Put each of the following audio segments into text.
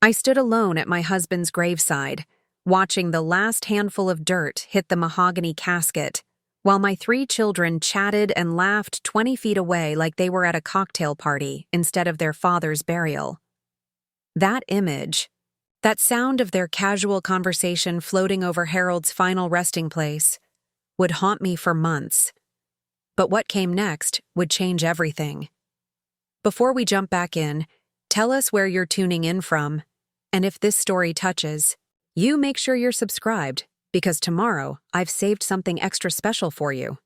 I stood alone at my husband's graveside, watching the last handful of dirt hit the mahogany casket, while my 3 children chatted and laughed 20 feet away like they were at a cocktail party instead of their father's burial. That image, that sound of their casual conversation floating over Harold's final resting place, would haunt me for months. But what came next would change everything. Before we jump back in, tell us where you're tuning in from, and if this story touches, you make sure you're subscribed, because tomorrow I've saved something extra special for you.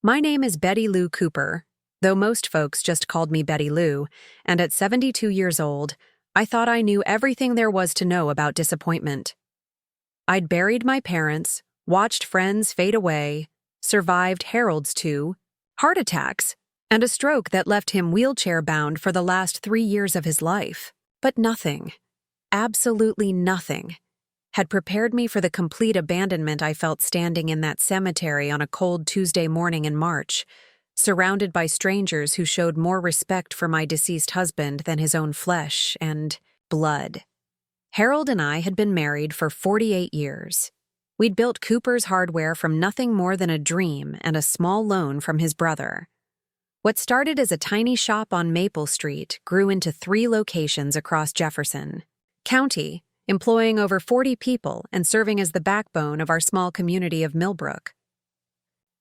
My name is Betty Lou Cooper, though most folks just called me Betty Lou, and at 72 years old, I thought I knew everything there was to know about disappointment. I'd buried my parents, watched friends fade away, survived Harold's 2 heart attacks, and a stroke that left him wheelchair-bound for the last 3 years of his life. But nothing, absolutely nothing, had prepared me for the complete abandonment I felt standing in that cemetery on a cold Tuesday morning in March, surrounded by strangers who showed more respect for my deceased husband than his own flesh and blood. Harold and I had been married for 48 years. We'd built Cooper's Hardware from nothing more than a dream and a small loan from his brother. What started as a tiny shop on Maple Street grew into 3 locations across Jefferson County, employing over 40 people and serving as the backbone of our small community of Millbrook.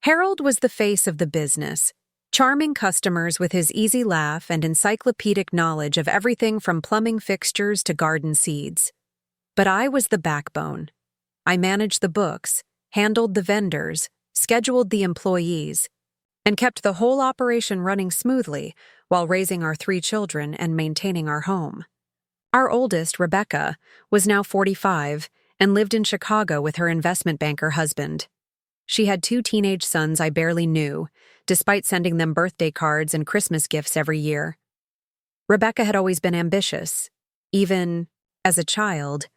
Harold was the face of the business, charming customers with his easy laugh and encyclopedic knowledge of everything from plumbing fixtures to garden seeds. But I was the backbone. I managed the books, handled the vendors, scheduled the employees, and kept the whole operation running smoothly while raising our 3 children and maintaining our home. Our oldest, Rebecca, was now 45 and lived in Chicago with her investment banker husband. She had 2 teenage sons I barely knew, despite sending them birthday cards and Christmas gifts every year. Rebecca had always been ambitious, even as a child,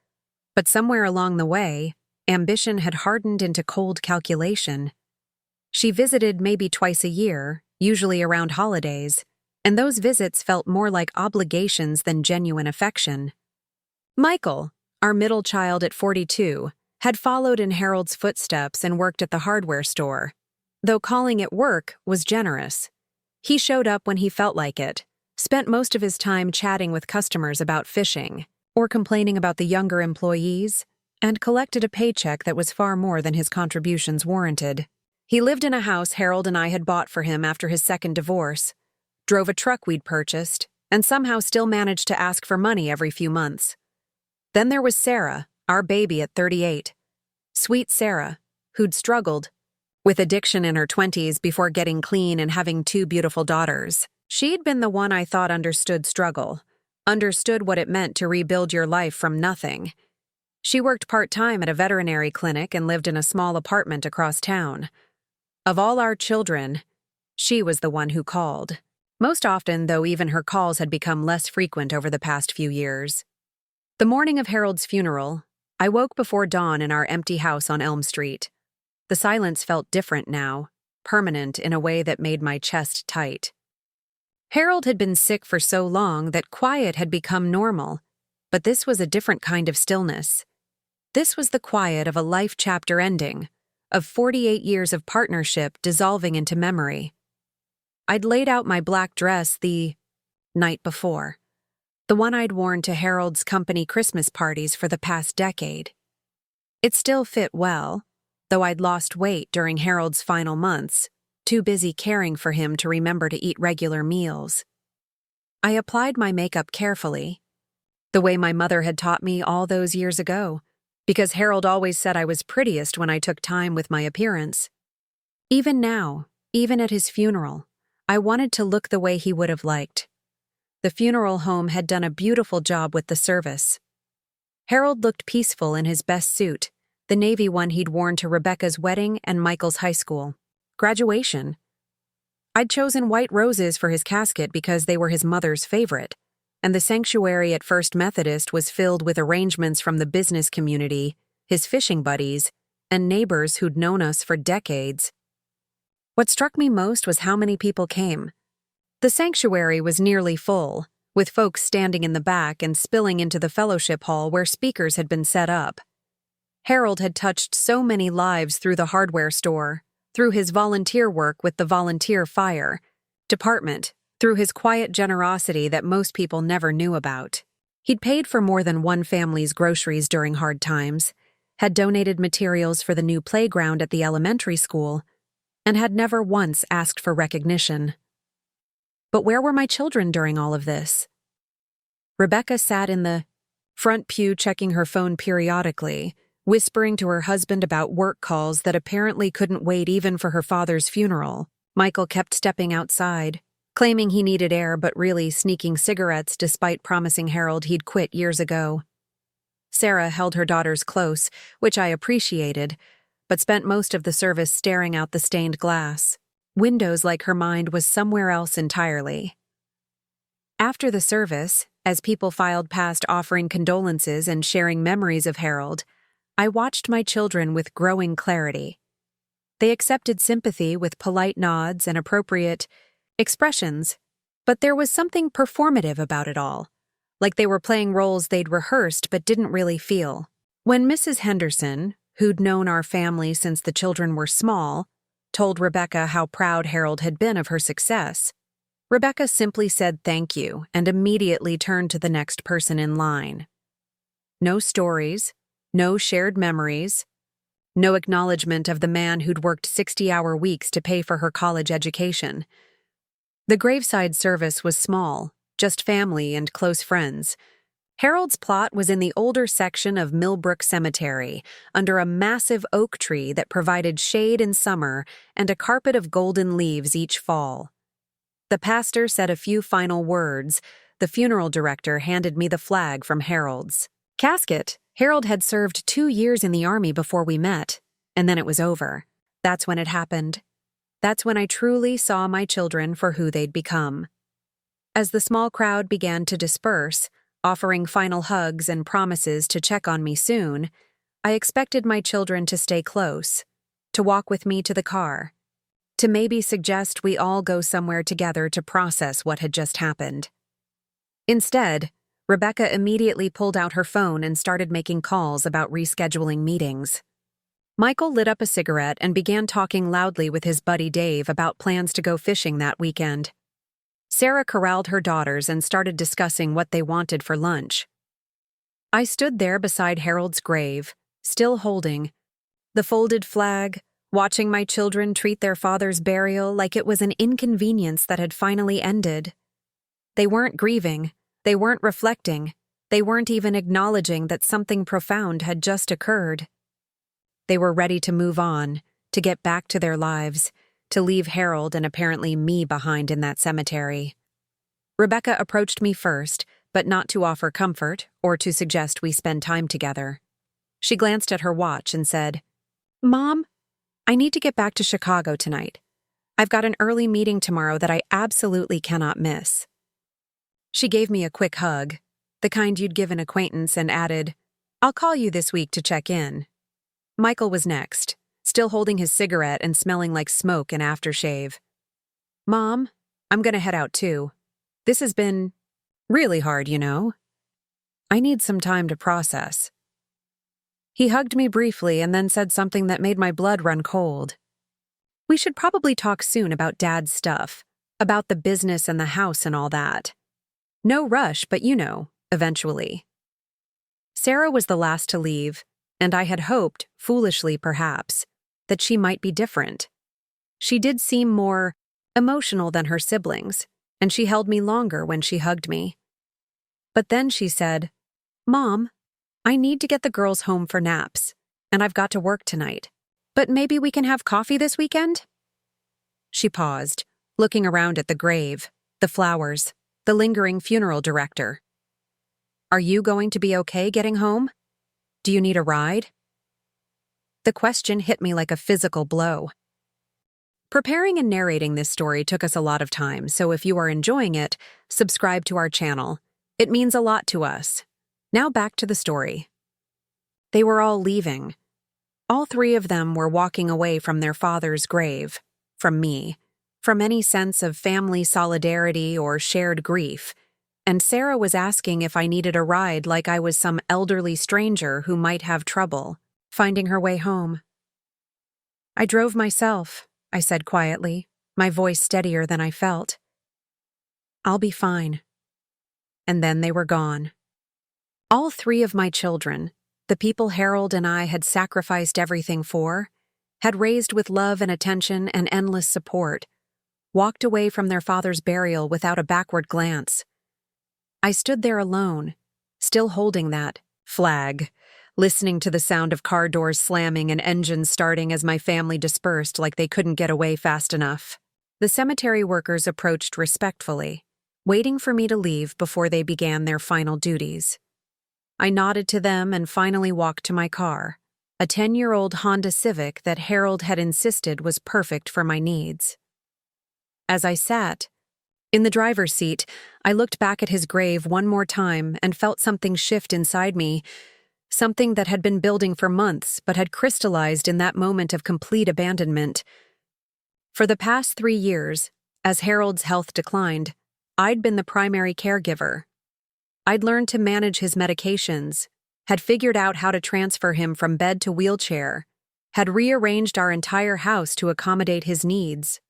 but somewhere along the way, ambition had hardened into cold calculation. She visited maybe twice a year, usually around holidays, and those visits felt more like obligations than genuine affection. Michael, our middle child at 42, had followed in Harold's footsteps and worked at the hardware store, though calling it work was generous. He showed up when he felt like it, spent most of his time chatting with customers about fishing or complaining about the younger employees, and collected a paycheck that was far more than his contributions warranted. He lived in a house Harold and I had bought for him after his second divorce, drove a truck we'd purchased, and somehow still managed to ask for money every few months. Then there was Sarah, our baby at 38. Sweet Sarah, who'd struggled with addiction in her 20s before getting clean and having 2 beautiful daughters. She'd been the one I thought understood struggle, understood what it meant to rebuild your life from nothing. She worked part-time at a veterinary clinic and lived in a small apartment across town. Of all our children, she was the one who called. Most often, though even her calls had become less frequent over the past few years. The morning of Harold's funeral, I woke before dawn in our empty house on Elm Street. The silence felt different now, permanent in a way that made my chest tight. Harold had been sick for so long that quiet had become normal, but this was a different kind of stillness. This was the quiet of a life chapter ending, of 48 years of partnership dissolving into memory. I'd laid out my black dress the night before, the one I'd worn to Harold's company Christmas parties for the past decade. It still fit well, though I'd lost weight during Harold's final months, too busy caring for him to remember to eat regular meals. I applied my makeup carefully, the way my mother had taught me all those years ago, because Harold always said I was prettiest when I took time with my appearance. Even now, even at his funeral, I wanted to look the way he would have liked. The funeral home had done a beautiful job with the service. Harold looked peaceful in his best suit, the navy one he'd worn to Rebecca's wedding and Michael's high school graduation. I'd chosen white roses for his casket because they were his mother's favorite, and the sanctuary at First Methodist was filled with arrangements from the business community, his fishing buddies, and neighbors who'd known us for decades. What struck me most was how many people came. The sanctuary was nearly full, with folks standing in the back and spilling into the fellowship hall where speakers had been set up. Harold had touched so many lives through the hardware store, through his volunteer work with the volunteer fire department, through his quiet generosity that most people never knew about. He'd paid for more than one family's groceries during hard times, had donated materials for the new playground at the elementary school, and had never once asked for recognition. But where were my children during all of this? Rebecca sat in the front pew checking her phone periodically, whispering to her husband about work calls that apparently couldn't wait even for her father's funeral. Michael kept stepping outside, claiming he needed air but really sneaking cigarettes despite promising Harold he'd quit years ago. Sarah held her daughters close, which I appreciated, but spent most of the service staring out the stained glass. Windows like her mind was somewhere else entirely. After the service, as people filed past offering condolences and sharing memories of Harold, I watched my children with growing clarity. They accepted sympathy with polite nods and appropriate expressions, but there was something performative about it all, like they were playing roles they'd rehearsed but didn't really feel. When Mrs. Henderson, who'd known our family since the children were small, told Rebecca how proud Harold had been of her success, Rebecca simply said thank you and immediately turned to the next person in line. No stories, no shared memories, no acknowledgement of the man who'd worked 60-hour weeks to pay for her college education. The graveside service was small, just family and close friends. Harold's plot was in the older section of Millbrook Cemetery, under a massive oak tree that provided shade in summer and a carpet of golden leaves each fall. The pastor said a few final words. The funeral director handed me the flag from Harold's casket. Harold had served 2 years in the Army before we met, and then it was over. That's when it happened. That's when I truly saw my children for who they'd become. As the small crowd began to disperse, offering final hugs and promises to check on me soon, I expected my children to stay close, to walk with me to the car, to maybe suggest we all go somewhere together to process what had just happened. Instead, Rebecca immediately pulled out her phone and started making calls about rescheduling meetings. Michael lit up a cigarette and began talking loudly with his buddy Dave about plans to go fishing that weekend. Sarah corralled her daughters and started discussing what they wanted for lunch. I stood there beside Harold's grave, still holding the folded flag, watching my children treat their father's burial like it was an inconvenience that had finally ended. They weren't grieving. They weren't reflecting. They weren't even acknowledging that something profound had just occurred. They were ready to move on, to get back to their lives, to leave Harold and apparently me behind in that cemetery. Rebecca approached me first, but not to offer comfort or to suggest we spend time together. She glanced at her watch and said, "Mom, I need to get back to Chicago tonight. I've got an early meeting tomorrow that I absolutely cannot miss." She gave me a quick hug, the kind you'd give an acquaintance, and added, "I'll call you this week to check in." Michael was next, still holding his cigarette and smelling like smoke and aftershave. "Mom, I'm gonna head out too. This has been really hard, you know. I need some time to process." He hugged me briefly and then said something that made my blood run cold. "We should probably talk soon about Dad's stuff, about the business and the house and all that. No rush, but you know, eventually." Sarah was the last to leave, and I had hoped, foolishly perhaps, that she might be different. She did seem more emotional than her siblings, and she held me longer when she hugged me. But then she said, "Mom, I need to get the girls home for naps, and I've got to work tonight. But maybe we can have coffee this weekend?" She paused, looking around at the grave, the flowers, the lingering funeral director. "Are you going to be okay getting home? Do you need a ride?" The question hit me like a physical blow. Preparing and narrating this story took us a lot of time, so if you are enjoying it, subscribe to our channel. It means a lot to us. Now back to the story. They were all leaving. All 3 of them were walking away from their father's grave, from me, from any sense of family solidarity or shared grief, and Sarah was asking if I needed a ride like I was some elderly stranger who might have trouble finding her way home. "I drove myself," I said quietly, my voice steadier than I felt. "I'll be fine." And then they were gone. All three of my children, the people Harold and I had sacrificed everything for, had raised with love and attention and endless support, walked away from their father's burial without a backward glance. I stood there alone, still holding that flag, listening to the sound of car doors slamming and engines starting as my family dispersed like they couldn't get away fast enough. The cemetery workers approached respectfully, waiting for me to leave before they began their final duties. I nodded to them and finally walked to my car, a 10-year-old Honda Civic that Harold had insisted was perfect for my needs. As I sat in the driver's seat, I looked back at his grave one more time and felt something shift inside me, something that had been building for months but had crystallized in that moment of complete abandonment. For the past 3 years, as Harold's health declined, I'd been the primary caregiver. I'd learned to manage his medications, had figured out how to transfer him from bed to wheelchair, had rearranged our entire house to accommodate his needs.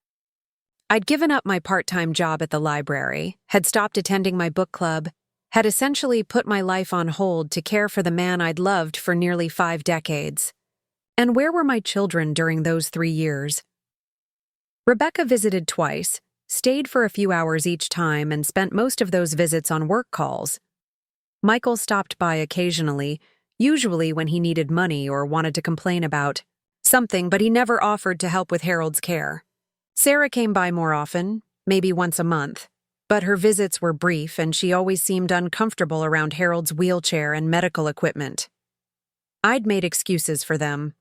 I'd given up my part-time job at the library, had stopped attending my book club, had essentially put my life on hold to care for the man I'd loved for nearly 5 decades. And where were my children during those 3 years? Rebecca visited twice, stayed for a few hours each time, and spent most of those visits on work calls. Michael stopped by occasionally, usually when he needed money or wanted to complain about something, but he never offered to help with Harold's care. Sarah came by more often, maybe once a month, but her visits were brief and she always seemed uncomfortable around Harold's wheelchair and medical equipment. I'd made excuses for them.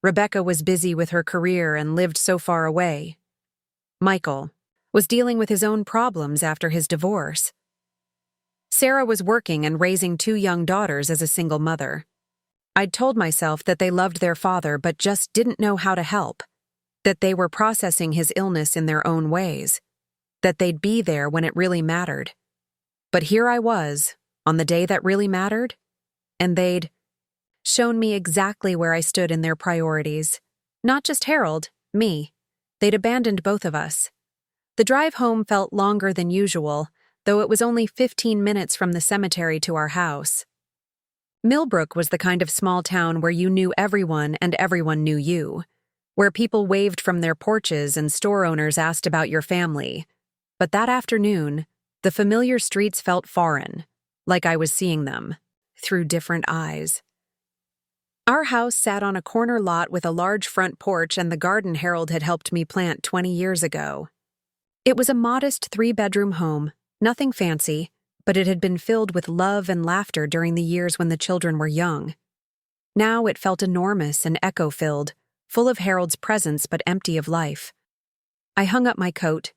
Rebecca was busy with her career and lived so far away. Michael was dealing with his own problems after his divorce. Sarah was working and raising 2 young daughters as a single mother. I'd told myself that they loved their father but just didn't know how to help, that they were processing his illness in their own ways, that they'd be there when it really mattered. But here I was, on the day that really mattered, and they'd shown me exactly where I stood in their priorities. Not just Harold, me. They'd abandoned both of us. The drive home felt longer than usual, though it was only 15 minutes from the cemetery to our house. Millbrook was the kind of small town where you knew everyone and everyone knew you, where people waved from their porches and store owners asked about your family. But that afternoon, the familiar streets felt foreign, like I was seeing them through different eyes. Our house sat on a corner lot with a large front porch and the garden Harold had helped me plant 20 years ago. It was a modest 3-bedroom home, nothing fancy, but it had been filled with love and laughter during the years when the children were young. Now it felt enormous and echo-filled, full of Harold's presence but empty of life. I hung up my coat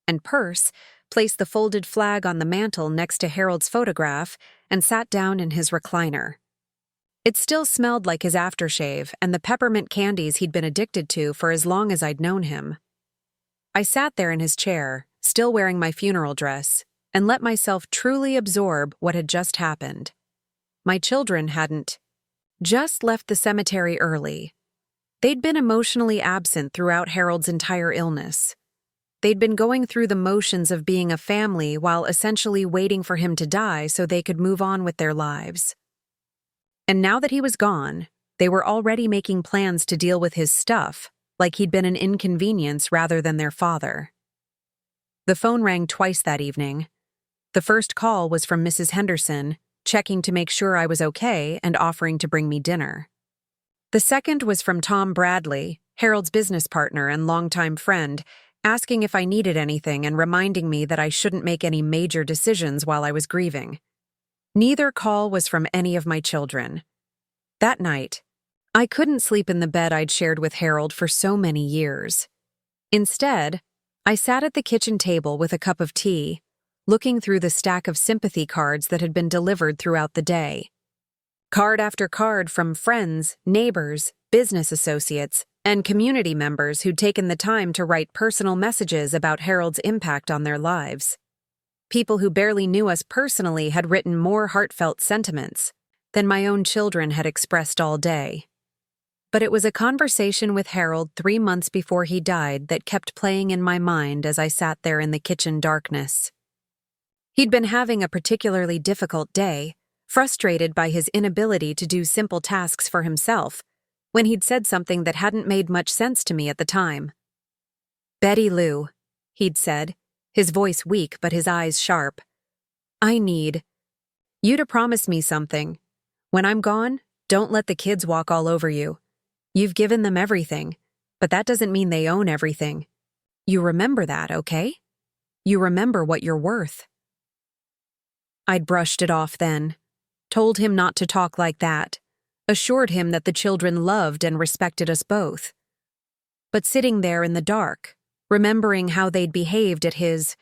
and purse, placed the folded flag on the mantel next to Harold's photograph, and sat down in his recliner. It still smelled like his aftershave and the peppermint candies he'd been addicted to for as long as I'd known him. I sat there in his chair, still wearing my funeral dress, and let myself truly absorb what had just happened. My children hadn't just left the cemetery early. They'd been emotionally absent throughout Harold's entire illness. They'd been going through the motions of being a family while essentially waiting for him to die so they could move on with their lives. And now that he was gone, they were already making plans to deal with his stuff, like he'd been an inconvenience rather than their father. The phone rang twice that evening. The first call was from Mrs. Henderson, checking to make sure I was okay and offering to bring me dinner. The second was from Tom Bradley, Harold's business partner and longtime friend, asking if I needed anything and reminding me that I shouldn't make any major decisions while I was grieving. Neither call was from any of my children. That night, I couldn't sleep in the bed I'd shared with Harold for so many years. Instead, I sat at the kitchen table with a cup of tea, looking through the stack of sympathy cards that had been delivered throughout the day. Card after card from friends, neighbors, business associates, and community members who'd taken the time to write personal messages about Harold's impact on their lives. People who barely knew us personally had written more heartfelt sentiments than my own children had expressed all day. But it was a conversation with Harold 3 months before he died that kept playing in my mind as I sat there in the kitchen darkness. He'd been having a particularly difficult day, frustrated by his inability to do simple tasks for himself, when he'd said something that hadn't made much sense to me at the time. "Betty Lou," he'd said, his voice weak but his eyes sharp, "I need you to promise me something. When I'm gone, don't let the kids walk all over you. You've given them everything, but that doesn't mean they own everything. You remember that, okay? You remember what you're worth." I'd brushed it off then, told him not to talk like that, assured him that the children loved and respected us both. But sitting there in the dark, remembering how they'd behaved at his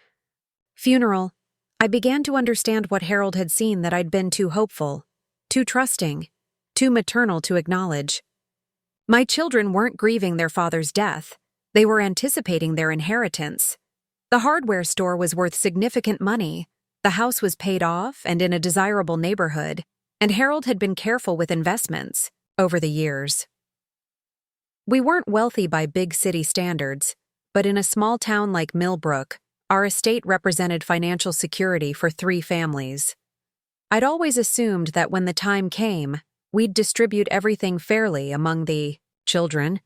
funeral, I began to understand what Harold had seen, that I'd been too hopeful, too trusting, too maternal to acknowledge. My children weren't grieving their father's death. They were anticipating their inheritance. The hardware store was worth significant money, the house was paid off and in a desirable neighborhood, and Harold had been careful with investments over the years. We weren't wealthy by big city standards, but in a small town like Millbrook, our estate represented financial security for 3 families. I'd always assumed that when the time came, we'd distribute everything fairly among the children,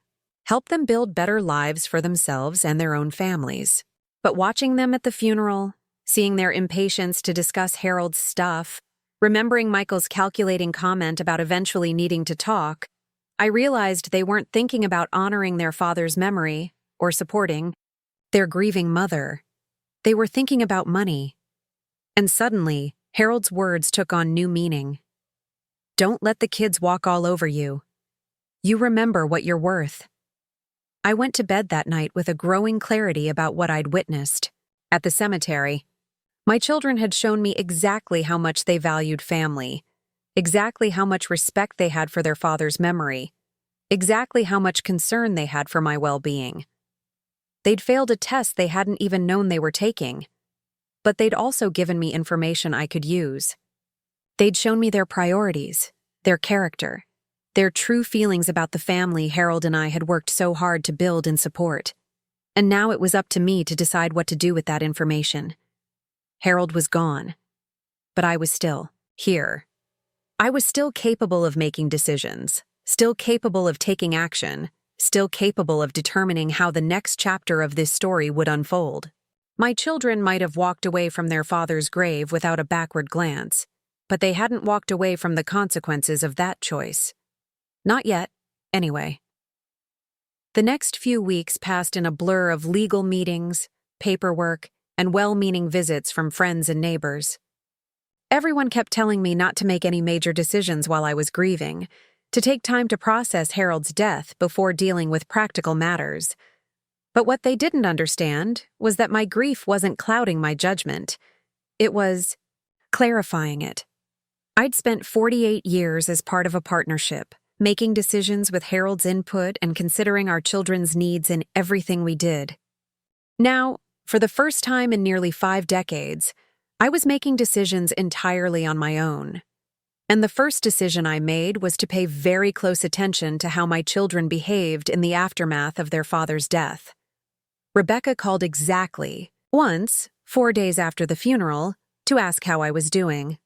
help them build better lives for themselves and their own families. But watching them at the funeral, seeing their impatience to discuss Harold's stuff, remembering Michael's calculating comment about eventually needing to talk, I realized they weren't thinking about honoring their father's memory or supporting their grieving mother. They were thinking about money. And suddenly, Harold's words took on new meaning. "Don't let the kids walk all over you. You remember what you're worth." I went to bed that night with a growing clarity about what I'd witnessed. At the cemetery, my children had shown me exactly how much they valued family, exactly how much respect they had for their father's memory, exactly how much concern they had for my well-being. They'd failed a test they hadn't even known they were taking, but they'd also given me information I could use. They'd shown me their priorities, their character, their true feelings about the family Harold and I had worked so hard to build and support. And now it was up to me to decide what to do with that information. Harold was gone, but I was still here. I was still capable of making decisions, still capable of taking action, still capable of determining how the next chapter of this story would unfold. My children might have walked away from their father's grave without a backward glance, but they hadn't walked away from the consequences of that choice. Not yet, anyway. The next few weeks passed in a blur of legal meetings, paperwork, and well-meaning visits from friends and neighbors. Everyone kept telling me not to make any major decisions while I was grieving, to take time to process Harold's death before dealing with practical matters. But what they didn't understand was that my grief wasn't clouding my judgment. It was clarifying it. I'd spent 48 years as part of a partnership, making decisions with Harold's input and considering our children's needs in everything we did. Now, for the first time in nearly 5 decades, I was making decisions entirely on my own. And the first decision I made was to pay very close attention to how my children behaved in the aftermath of their father's death. Rebecca called exactly once, 4 days after the funeral, to ask how I was doing.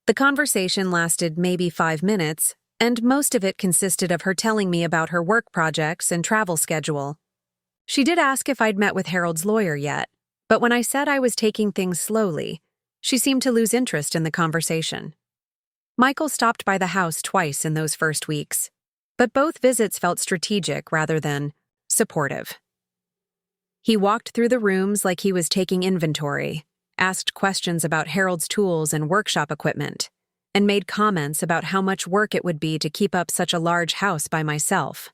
The conversation lasted maybe 5 minutes, and most of it consisted of her telling me about her work projects and travel schedule. She did ask if I'd met with Harold's lawyer yet, but when I said I was taking things slowly, she seemed to lose interest in the conversation. Michael stopped by the house twice in those first weeks, but both visits felt strategic rather than supportive. He walked through the rooms like he was taking inventory, asked questions about Harold's tools and workshop equipment, and made comments about how much work it would be to keep up such a large house by myself.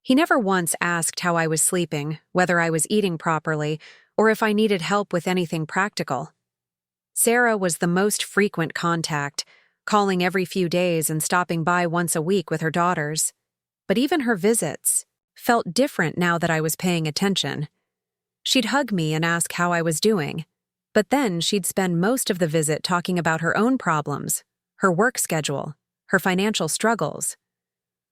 He never once asked how I was sleeping, whether I was eating properly, or if I needed help with anything practical. Sarah was the most frequent contact, calling every few days and stopping by once a week with her daughters. But even her visits felt different now that I was paying attention. She'd hug me and ask how I was doing, But then she'd spend most of the visit talking about her own problems, her work schedule, her financial struggles.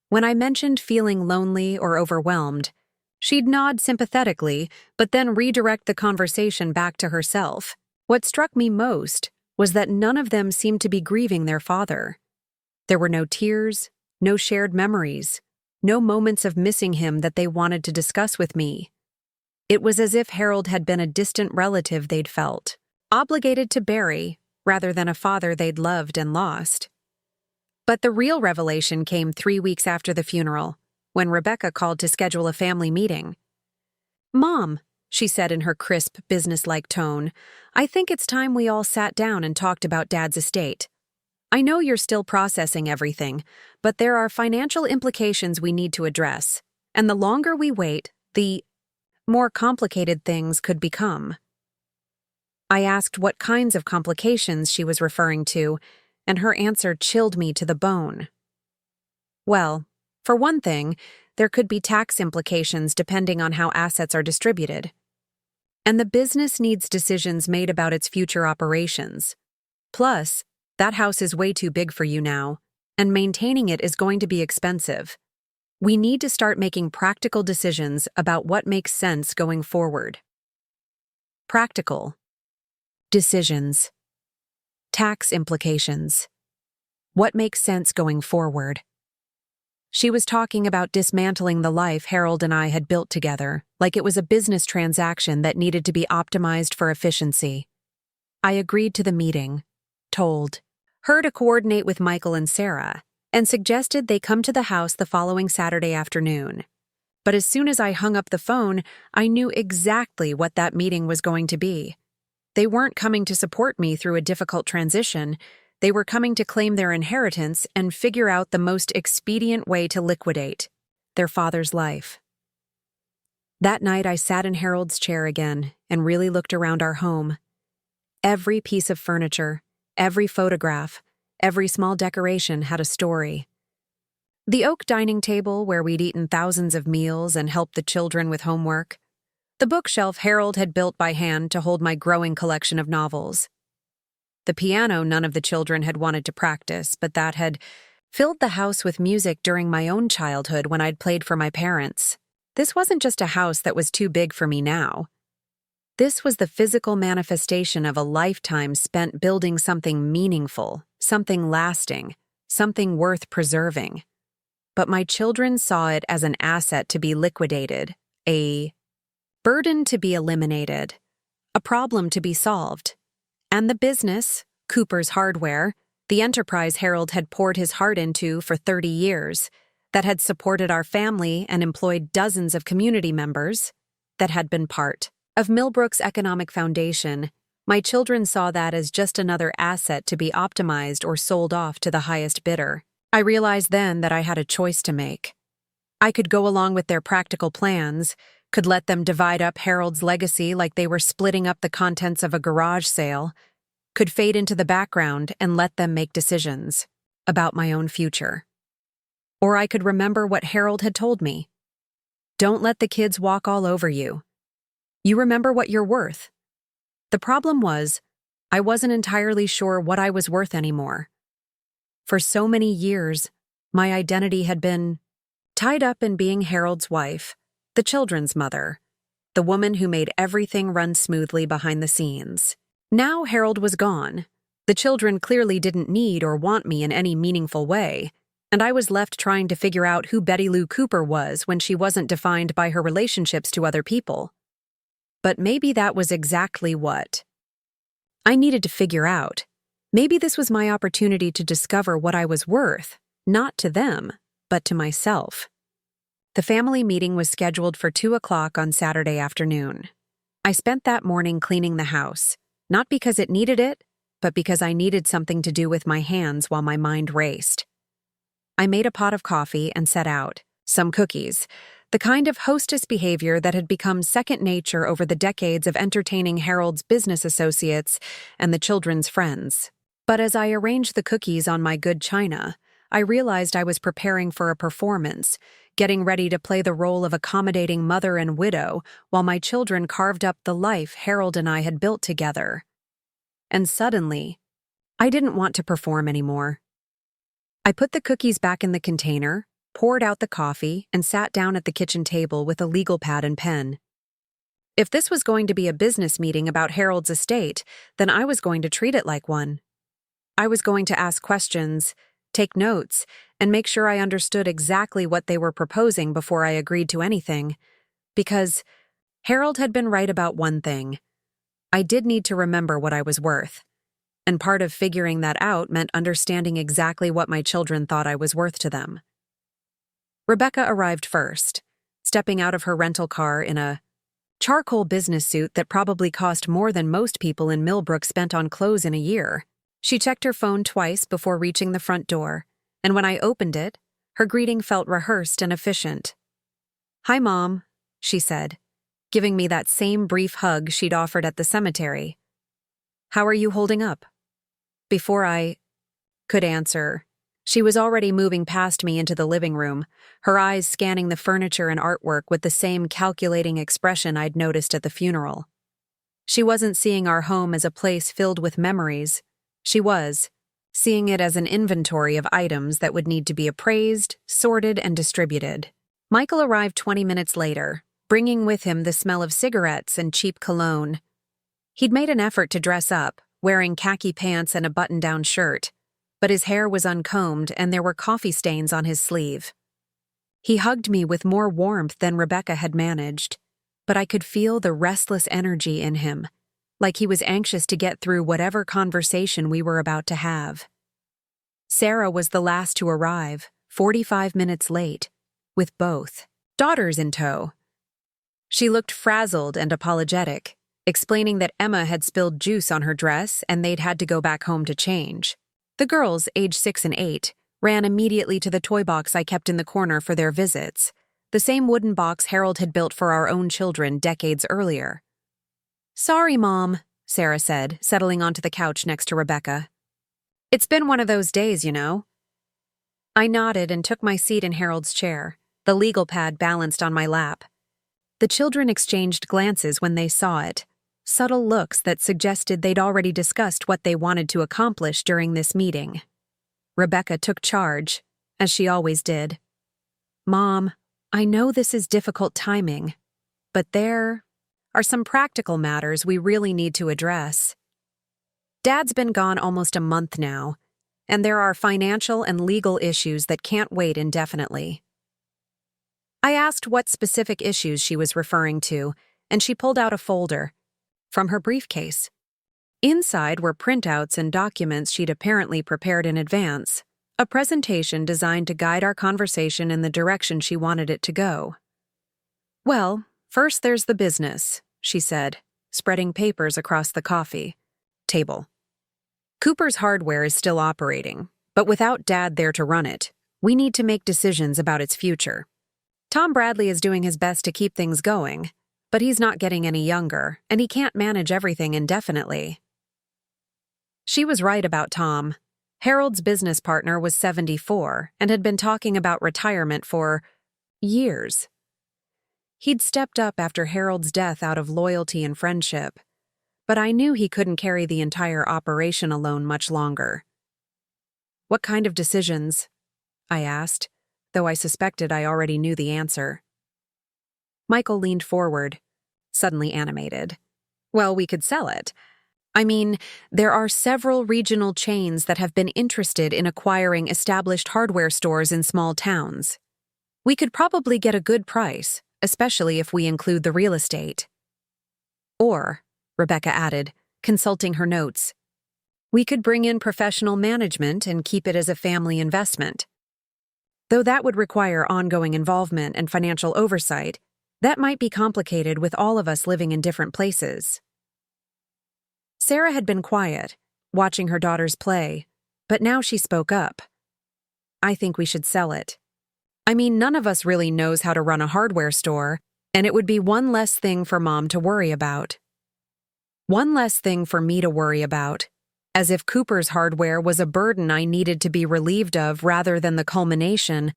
When I mentioned feeling lonely or overwhelmed, she'd nod sympathetically, but then redirect the conversation back to herself. What struck me most was that none of them seemed to be grieving their father. There were no tears, no shared memories, no moments of missing him that they wanted to discuss with me. It was as if Harold had been a distant relative they'd felt, obligated to bury, rather than a father they'd loved and lost. But the real revelation came 3 weeks after the funeral, when Rebecca called to schedule a family meeting. "Mom," she said in her crisp, businesslike tone, "I think it's time we all sat down and talked about Dad's estate. I know you're still processing everything, but there are financial implications we need to address, and the longer we wait, the more complicated things could become." I asked what kinds of complications she was referring to, and her answer chilled me to the bone. Well, for one thing, there could be tax implications depending on how assets are distributed. And the business needs decisions made about its future operations. Plus, that house is way too big for you now, and maintaining it is going to be expensive. We need to start making practical decisions about what makes sense going forward. Practical decisions. Tax implications. What makes sense going forward? She was talking about dismantling the life Harold and I had built together, like it was a business transaction that needed to be optimized for efficiency. I agreed to the meeting, told her to coordinate with Michael and Sarah, and suggested they come to the house the following Saturday afternoon. But as soon as I hung up the phone, I knew exactly what that meeting was going to be. They weren't coming to support me through a difficult transition. They were coming to claim their inheritance and figure out the most expedient way to liquidate their father's life. That night, I sat in Harold's chair again and really looked around our home. Every piece of furniture, every photograph, every small decoration had a story. The oak dining table where we'd eaten thousands of meals and helped the children with homework. The bookshelf Harold had built by hand to hold my growing collection of novels. The piano none of the children had wanted to practice, but that had filled the house with music during my own childhood when I'd played for my parents. This wasn't just a house that was too big for me now. This was the physical manifestation of a lifetime spent building something meaningful, something lasting, something worth preserving. But my children saw it as an asset to be liquidated, a burden to be eliminated, a problem to be solved. And the business, Cooper's Hardware, the enterprise Harold had poured his heart into for 30 years, that had supported our family and employed dozens of community members, that had been part of Millbrook's economic foundation, my children saw that as just another asset to be optimized or sold off to the highest bidder. I realized then that I had a choice to make. I could go along with their practical plans, could let them divide up Harold's legacy like they were splitting up the contents of a garage sale, could fade into the background and let them make decisions about my own future. Or I could remember what Harold had told me. Don't let the kids walk all over you. You remember what you're worth. The problem was, I wasn't entirely sure what I was worth anymore. For so many years, my identity had been tied up in being Harold's wife, the children's mother, the woman who made everything run smoothly behind the scenes. Now Harold was gone. The children clearly didn't need or want me in any meaningful way, and I was left trying to figure out who Betty Lou Cooper was when she wasn't defined by her relationships to other people. But maybe that was exactly what I needed to figure out. Maybe this was my opportunity to discover what I was worth, not to them, but to myself. The family meeting was scheduled for 2 o'clock on Saturday afternoon. I spent that morning cleaning the house, not because it needed it, but because I needed something to do with my hands while my mind raced. I made a pot of coffee and set out some cookies, the kind of hostess behavior that had become second nature over the decades of entertaining Harold's business associates and the children's friends. But as I arranged the cookies on my good china, I realized I was preparing for a performance, getting ready to play the role of accommodating mother and widow while my children carved up the life Harold and I had built together. and suddenly, I didn't want to perform anymore. I put the cookies back in the container, poured out the coffee, and sat down at the kitchen table with a legal pad and pen. If this was going to be a business meeting about Harold's estate, then I was going to treat it like one. I was going to ask questions, take notes, and make sure I understood exactly what they were proposing before I agreed to anything. Because Harold had been right about one thing. I did need to remember what I was worth. And part of figuring that out meant understanding exactly what my children thought I was worth to them. Rebecca arrived first, stepping out of her rental car in a charcoal business suit that probably cost more than most people in Millbrook spent on clothes in a year. She checked her phone twice before reaching the front door, and when I opened it, her greeting felt rehearsed and efficient. "Hi, Mom," she said, giving me that same brief hug she'd offered at the cemetery. "How are you holding up?" Before I could answer, she was already moving past me into the living room, her eyes scanning the furniture and artwork with the same calculating expression I'd noticed at the funeral. She wasn't seeing our home as a place filled with memories. She was seeing it as an inventory of items that would need to be appraised, sorted, and distributed. Michael arrived 20 minutes later, bringing with him the smell of cigarettes and cheap cologne. He'd made an effort to dress up, wearing khaki pants and a button-down shirt, but his hair was uncombed and there were coffee stains on his sleeve. He hugged me with more warmth than Rebecca had managed, but I could feel the restless energy in him, like he was anxious to get through whatever conversation we were about to have. Sarah was the last to arrive, 45 minutes late, with both daughters in tow. She looked frazzled and apologetic, explaining that Emma had spilled juice on her dress and they'd had to go back home to change. The girls, aged 6 and 8, ran immediately to the toy box I kept in the corner for their visits, the same wooden box Harold had built for our own children decades earlier. "Sorry, Mom," Sarah said, settling onto the couch next to Rebecca. "It's been one of those days, you know." I nodded and took my seat in Harold's chair, the legal pad balanced on my lap. The children exchanged glances when they saw it, subtle looks that suggested they'd already discussed what they wanted to accomplish during this meeting. Rebecca took charge, as she always did. "Mom, I know this is difficult timing, but there are some practical matters we really need to address. Dad's been gone almost a month now, and there are financial and legal issues that can't wait indefinitely." I asked what specific issues she was referring to, and she pulled out a folder from her briefcase. Inside were printouts and documents she'd apparently prepared in advance, a presentation designed to guide our conversation in the direction she wanted it to go. "Well, first there's the business," she said, spreading papers across the coffee table. "Cooper's Hardware is still operating, but without Dad there to run it, we need to make decisions about its future. Tom Bradley is doing his best to keep things going, but he's not getting any younger, and he can't manage everything indefinitely." She was right about Tom. Harold's business partner was 74 and had been talking about retirement for years. He'd stepped up after Harold's death out of loyalty and friendship, but I knew he couldn't carry the entire operation alone much longer. "What kind of decisions?" I asked, though I suspected I already knew the answer. Michael leaned forward, suddenly animated. "Well, we could sell it. I mean, there are several regional chains that have been interested in acquiring established hardware stores in small towns. We could probably get a good price, especially if we include the real estate. Or," Rebecca added, consulting her notes, "we could bring in professional management and keep it as a family investment. Though that would require ongoing involvement and financial oversight, that might be complicated with all of us living in different places." Sarah had been quiet, watching her daughters play, but now she spoke up. "I think we should sell it. I mean, none of us really knows how to run a hardware store, and it would be one less thing for Mom to worry about. One less thing for me to worry about, as if Cooper's Hardware was a burden I needed to be relieved of rather than the culmination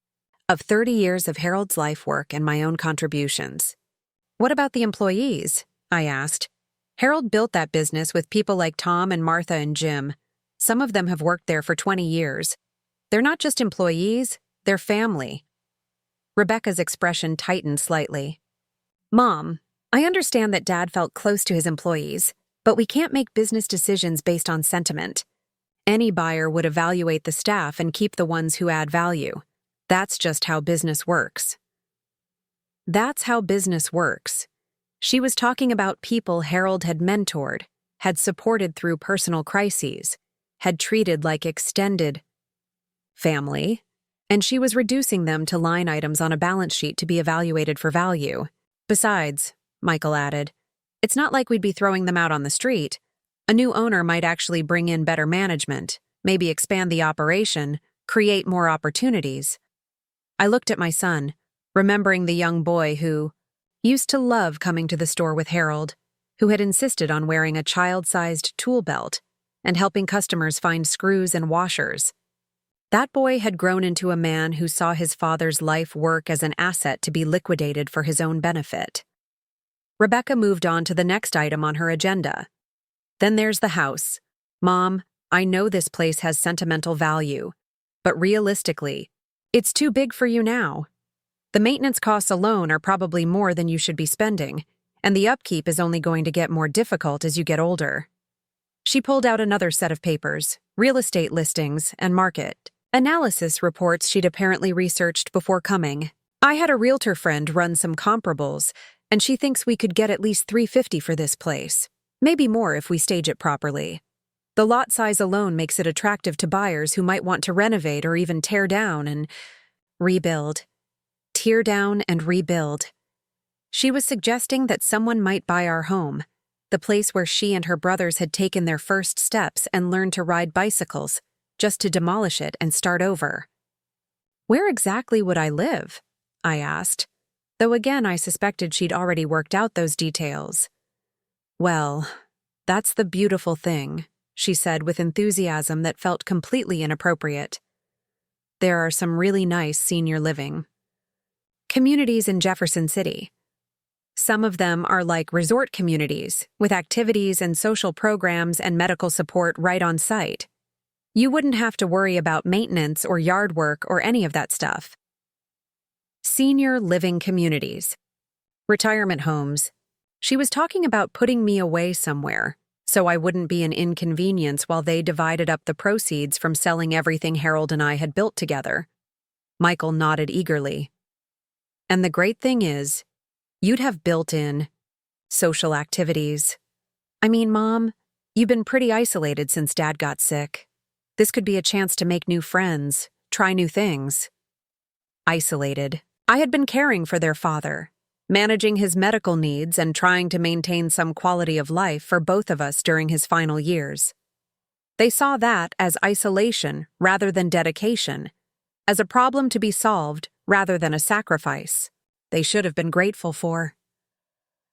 of 30 years of Harold's life work and my own contributions." "What about the employees?" I asked. Harold built that business with people like Tom and Martha and Jim. Some of them have worked there for 20 years. They're not just employees, they're family. Rebecca's expression tightened slightly. Mom, I understand that Dad felt close to his employees, but we can't make business decisions based on sentiment. Any buyer would evaluate the staff and keep the ones who add value. That's just how business works. That's how business works. She was talking about people Harold had mentored, had supported through personal crises, had treated like extended family, and she was reducing them to line items on a balance sheet to be evaluated for value. Besides, Michael added, it's not like we'd be throwing them out on the street. A new owner might actually bring in better management, maybe expand the operation, create more opportunities. I looked at my son, remembering the young boy who used to love coming to the store with Harold, who had insisted on wearing a child-sized tool belt and helping customers find screws and washers. That boy had grown into a man who saw his father's life work as an asset to be liquidated for his own benefit. Rebecca moved on to the next item on her agenda. Then there's the house. Mom, I know this place has sentimental value, but realistically, it's too big for you now. The maintenance costs alone are probably more than you should be spending, and the upkeep is only going to get more difficult as you get older. She pulled out another set of papers, real estate listings, and market analysis reports she'd apparently researched before coming. I had a realtor friend run some comparables, and she thinks we could get at least $350 for this place. Maybe more if we stage it properly. The lot size alone makes it attractive to buyers who might want to renovate or even tear down and rebuild. Tear down and rebuild. She was suggesting that someone might buy our home, the place where she and her brothers had taken their first steps and learned to ride bicycles, just to demolish it and start over. Where exactly would I live? I asked, though again I suspected she'd already worked out those details. Well, that's the beautiful thing, she said with enthusiasm that felt completely inappropriate. There are some really nice senior living communities in Jefferson City. Some of them are like resort communities, with activities and social programs and medical support right on site. You wouldn't have to worry about maintenance or yard work or any of that stuff. Senior living communities. Retirement homes. She was talking about putting me away somewhere, so I wouldn't be an inconvenience while they divided up the proceeds from selling everything Harold and I had built together. Michael nodded eagerly. And the great thing is, you'd have built-in social activities. I mean, Mom, you've been pretty isolated since Dad got sick. This could be a chance to make new friends, try new things. Isolated. I had been caring for their father, managing his medical needs and trying to maintain some quality of life for both of us during his final years. They saw that as isolation rather than dedication, as a problem to be solved rather than a sacrifice they should have been grateful for.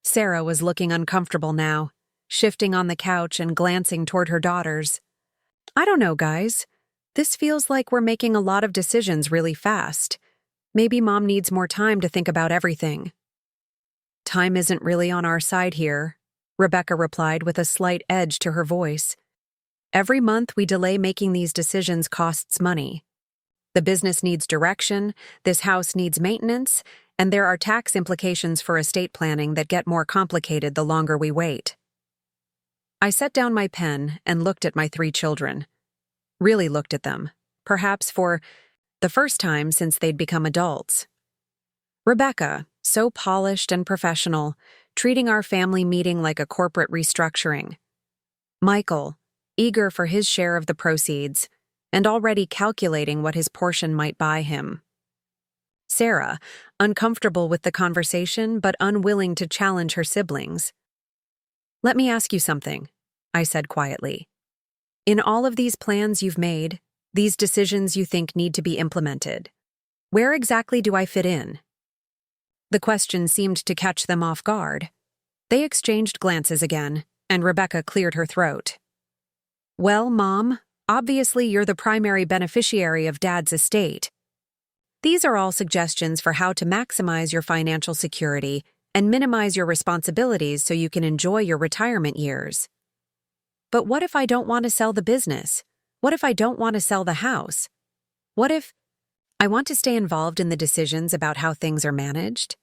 Sarah was looking uncomfortable now, shifting on the couch and glancing toward her daughters. I don't know, guys. This feels like we're making a lot of decisions really fast. Maybe Mom needs more time to think about everything. Time isn't really on our side here, Rebecca replied with a slight edge to her voice. Every month we delay making these decisions costs money. The business needs direction, this house needs maintenance, and there are tax implications for estate planning that get more complicated the longer we wait. I set down my pen and looked at my 3 children. Really looked at them, perhaps for the first time since they'd become adults. Rebecca, so polished and professional, treating our family meeting like a corporate restructuring. Michael, eager for his share of the proceeds, and already calculating what his portion might buy him. Sarah, uncomfortable with the conversation but unwilling to challenge her siblings. Let me ask you something, I said quietly. In all of these plans you've made, these decisions you think need to be implemented, where exactly do I fit in? The question seemed to catch them off guard. They exchanged glances again, and Rebecca cleared her throat. Well, Mom, obviously you're the primary beneficiary of Dad's estate. These are all suggestions for how to maximize your financial security and minimize your responsibilities so you can enjoy your retirement years. But what if I don't want to sell the business? What if I don't want to sell the house? What if I want to stay involved in the decisions about how things are managed?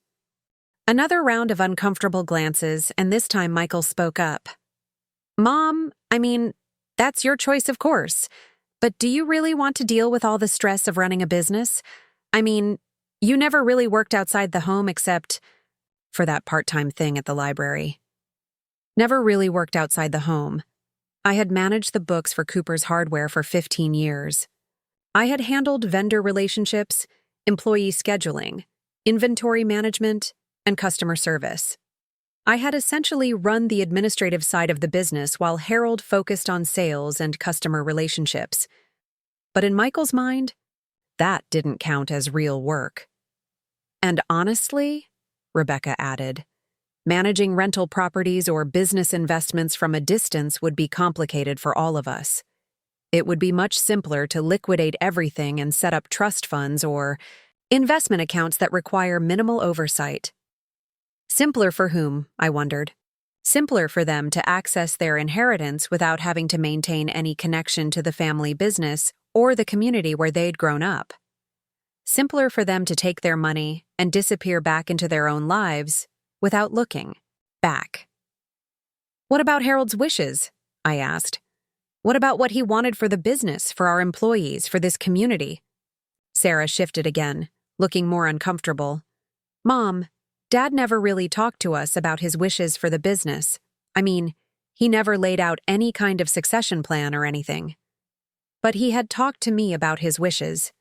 Another round of uncomfortable glances, and this time Michael spoke up. Mom, that's your choice, of course. But do you really want to deal with all the stress of running a business? You never really worked outside the home except for that part-time thing at the library. Never really worked outside the home. I had managed the books for Cooper's Hardware for 15 years. I had handled vendor relationships, employee scheduling, inventory management, and customer service. I had essentially run the administrative side of the business while Harold focused on sales and customer relationships. But in Michael's mind, that didn't count as real work. And honestly, Rebecca added, managing rental properties or business investments from a distance would be complicated for all of us. It would be much simpler to liquidate everything and set up trust funds or investment accounts that require minimal oversight. Simpler for whom, I wondered. Simpler for them to access their inheritance without having to maintain any connection to the family business or the community where they'd grown up. Simpler for them to take their money and disappear back into their own lives without looking back. What about Harold's wishes? I asked. What about what he wanted for the business, for our employees, for this community? Sarah shifted again, looking more uncomfortable. Mom, Dad never really talked to us about his wishes for the business. He never laid out any kind of succession plan or anything. But he had talked to me about his wishes.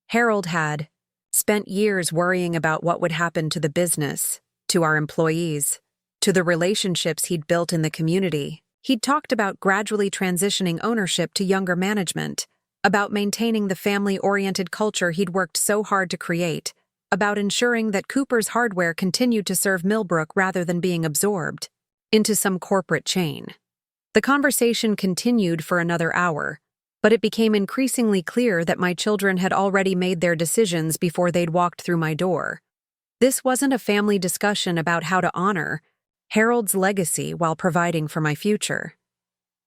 Harold had spent years worrying about what would happen to the business, to our employees, to the relationships he'd built in the community. He'd talked about gradually transitioning ownership to younger management, about maintaining the family-oriented culture he'd worked so hard to create, about ensuring that Cooper's Hardware continued to serve Millbrook rather than being absorbed into some corporate chain. The conversation continued for another hour, but it became increasingly clear that my children had already made their decisions before they'd walked through my door. This wasn't a family discussion about how to honor Harold's legacy while providing for my future.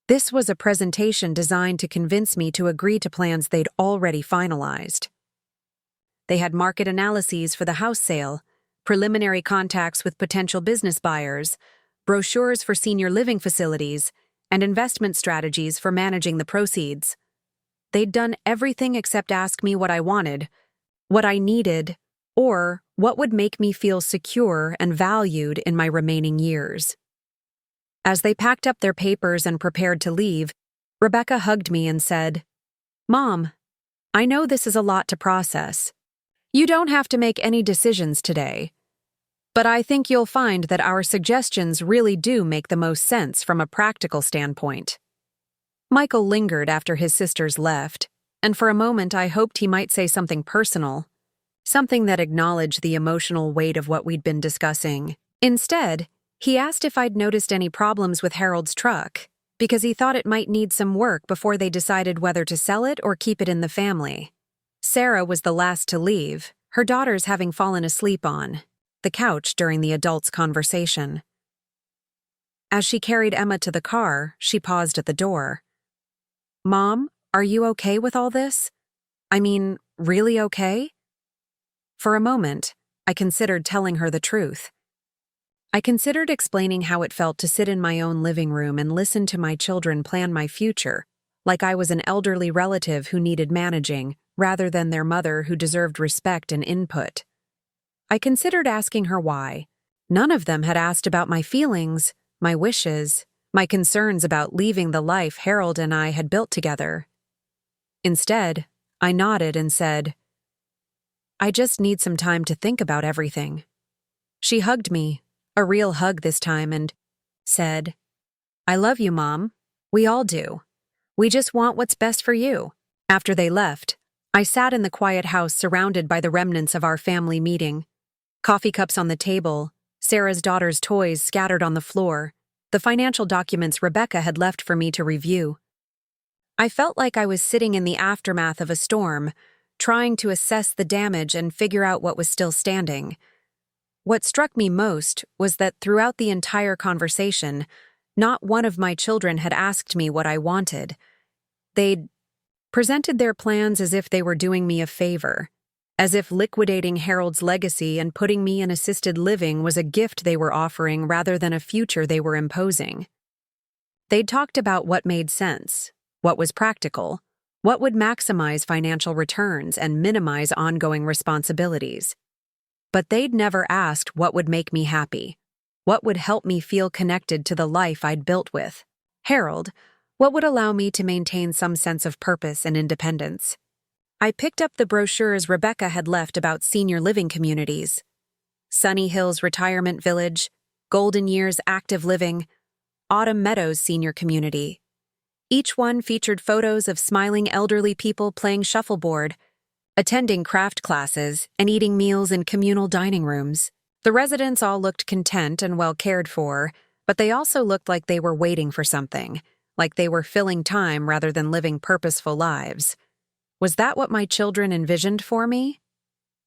This was a presentation designed to convince me to agree to plans they'd already finalized. They had market analyses for the house sale, preliminary contacts with potential business buyers, brochures for senior living facilities, and investment strategies for managing the proceeds. They'd done everything except ask me what I wanted, what I needed, or what would make me feel secure and valued in my remaining years. As they packed up their papers and prepared to leave, Rebecca hugged me and said, Mom, I know this is a lot to process. You don't have to make any decisions today, but I think you'll find that our suggestions really do make the most sense from a practical standpoint. Michael lingered after his sisters left, and for a moment I hoped he might say something personal, something that acknowledged the emotional weight of what we'd been discussing. Instead, he asked if I'd noticed any problems with Harold's truck, because he thought it might need some work before they decided whether to sell it or keep it in the family. Sarah was the last to leave, her daughters having fallen asleep on the couch during the adults' conversation. As she carried Emma to the car, she paused at the door. Mom, are you okay with all this? Really okay? For a moment, I considered telling her the truth. I considered explaining how it felt to sit in my own living room and listen to my children plan my future, like I was an elderly relative who needed managing, rather than their mother who deserved respect and input. I considered asking her why. None of them had asked about my feelings, my wishes, my concerns about leaving the life Harold and I had built together. Instead, I nodded and said, I just need some time to think about everything. She hugged me, a real hug this time, and said, I love you, Mom. We all do. We just want what's best for you. After they left, I sat in the quiet house surrounded by the remnants of our family meeting. Coffee cups on the table, Sarah's daughter's toys scattered on the floor, the financial documents Rebecca had left for me to review. I felt like I was sitting in the aftermath of a storm, trying to assess the damage and figure out what was still standing. What struck me most was that throughout the entire conversation, not one of my children had asked me what I wanted. They'd presented their plans as if they were doing me a favor, as if liquidating Harold's legacy and putting me in assisted living was a gift they were offering rather than a future they were imposing. They'd talked about what made sense, what was practical, what would maximize financial returns and minimize ongoing responsibilities. But they'd never asked what would make me happy, what would help me feel connected to the life I'd built with Harold, what would allow me to maintain some sense of purpose and independence. I picked up the brochures Rebecca had left about senior living communities. Sunny Hills Retirement Village, Golden Years Active Living, Autumn Meadows Senior Community. Each one featured photos of smiling elderly people playing shuffleboard, attending craft classes, and eating meals in communal dining rooms. The residents all looked content and well cared for, but they also looked like they were waiting for something, like they were filling time rather than living purposeful lives. Was that what my children envisioned for me?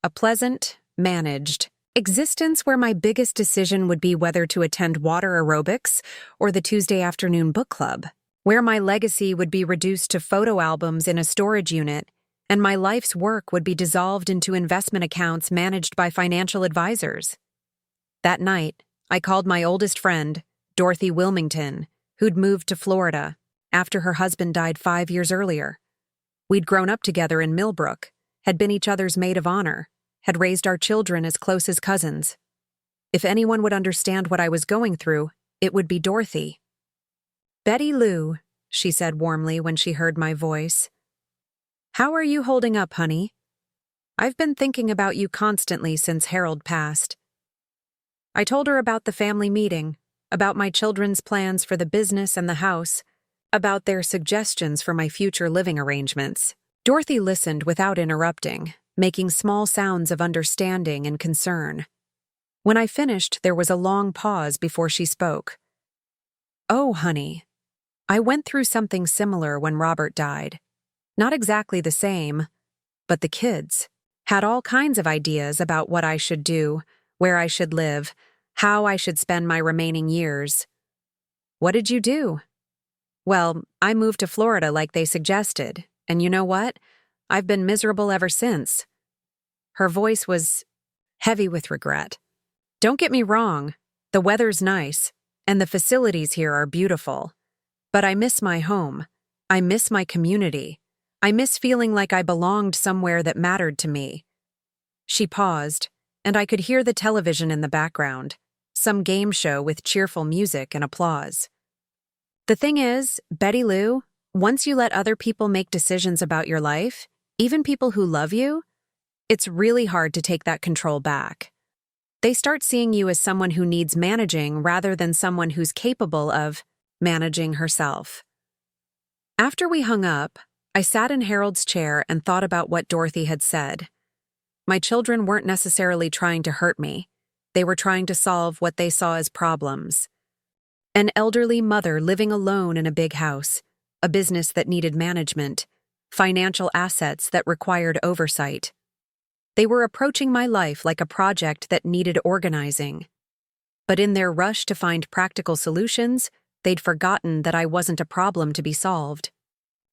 A pleasant, managed existence where my biggest decision would be whether to attend water aerobics or the Tuesday afternoon book club, where my legacy would be reduced to photo albums in a storage unit, and my life's work would be dissolved into investment accounts managed by financial advisors. That night, I called my oldest friend, Dorothy Wilmington, who'd moved to Florida after her husband died 5 years earlier. We'd grown up together in Millbrook, had been each other's maid of honor, had raised our children as close as cousins. If anyone would understand what I was going through, it would be Dorothy. "Betty Lou," she said warmly when she heard my voice. "How are you holding up, honey? I've been thinking about you constantly since Harold passed." I told her about the family meeting, about my children's plans for the business and the house, about their suggestions for my future living arrangements. Dorothy listened without interrupting, making small sounds of understanding and concern. When I finished, there was a long pause before she spoke. "Oh, honey, I went through something similar when Robert died. Not exactly the same, but the kids had all kinds of ideas about what I should do, where I should live, how I should spend my remaining years." "What did you do?" "Well, I moved to Florida like they suggested, and you know what? I've been miserable ever since." Her voice was heavy with regret. "Don't get me wrong, the weather's nice, and the facilities here are beautiful. But I miss my home. I miss my community. I miss feeling like I belonged somewhere that mattered to me." She paused, and I could hear the television in the background, some game show with cheerful music and applause. "The thing is, Betty Lou, once you let other people make decisions about your life, even people who love you, it's really hard to take that control back. They start seeing you as someone who needs managing rather than someone who's capable of managing herself." After we hung up, I sat in Harold's chair and thought about what Dorothy had said. My children weren't necessarily trying to hurt me. They were trying to solve what they saw as problems. An elderly mother living alone in a big house, a business that needed management, financial assets that required oversight. They were approaching my life like a project that needed organizing. But in their rush to find practical solutions, they'd forgotten that I wasn't a problem to be solved.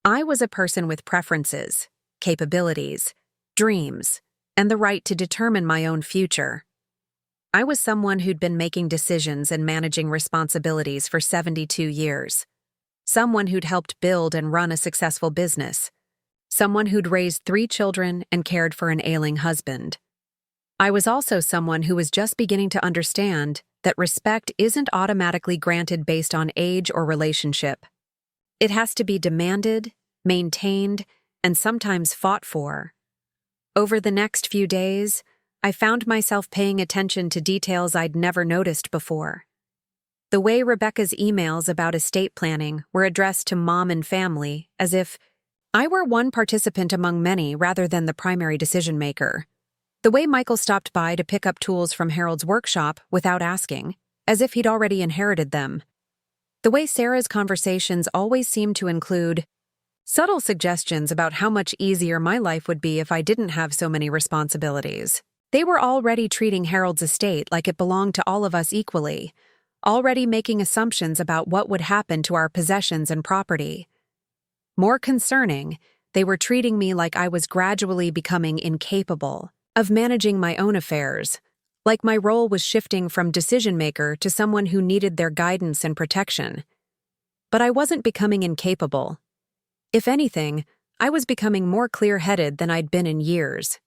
I was a person with preferences, capabilities, dreams, and the right to determine my own future. I was someone who'd been making decisions and managing responsibilities for 72 years. Someone who'd helped build and run a successful business. Someone who'd raised 3 children and cared for an ailing husband. I was also someone who was just beginning to understand that respect isn't automatically granted based on age or relationship. It has to be demanded, maintained, and sometimes fought for. Over the next few days, I found myself paying attention to details I'd never noticed before. The way Rebecca's emails about estate planning were addressed to mom and family, as if I were one participant among many rather than the primary decision maker. The way Michael stopped by to pick up tools from Harold's workshop without asking, as if he'd already inherited them. The way Sarah's conversations always seemed to include subtle suggestions about how much easier my life would be if I didn't have so many responsibilities. They were already treating Harold's estate like it belonged to all of us equally, already making assumptions about what would happen to our possessions and property. More concerning, they were treating me like I was gradually becoming incapable of managing my own affairs, like my role was shifting from decision-maker to someone who needed their guidance and protection. But I wasn't becoming incapable. If anything, I was becoming more clear-headed than I'd been in years.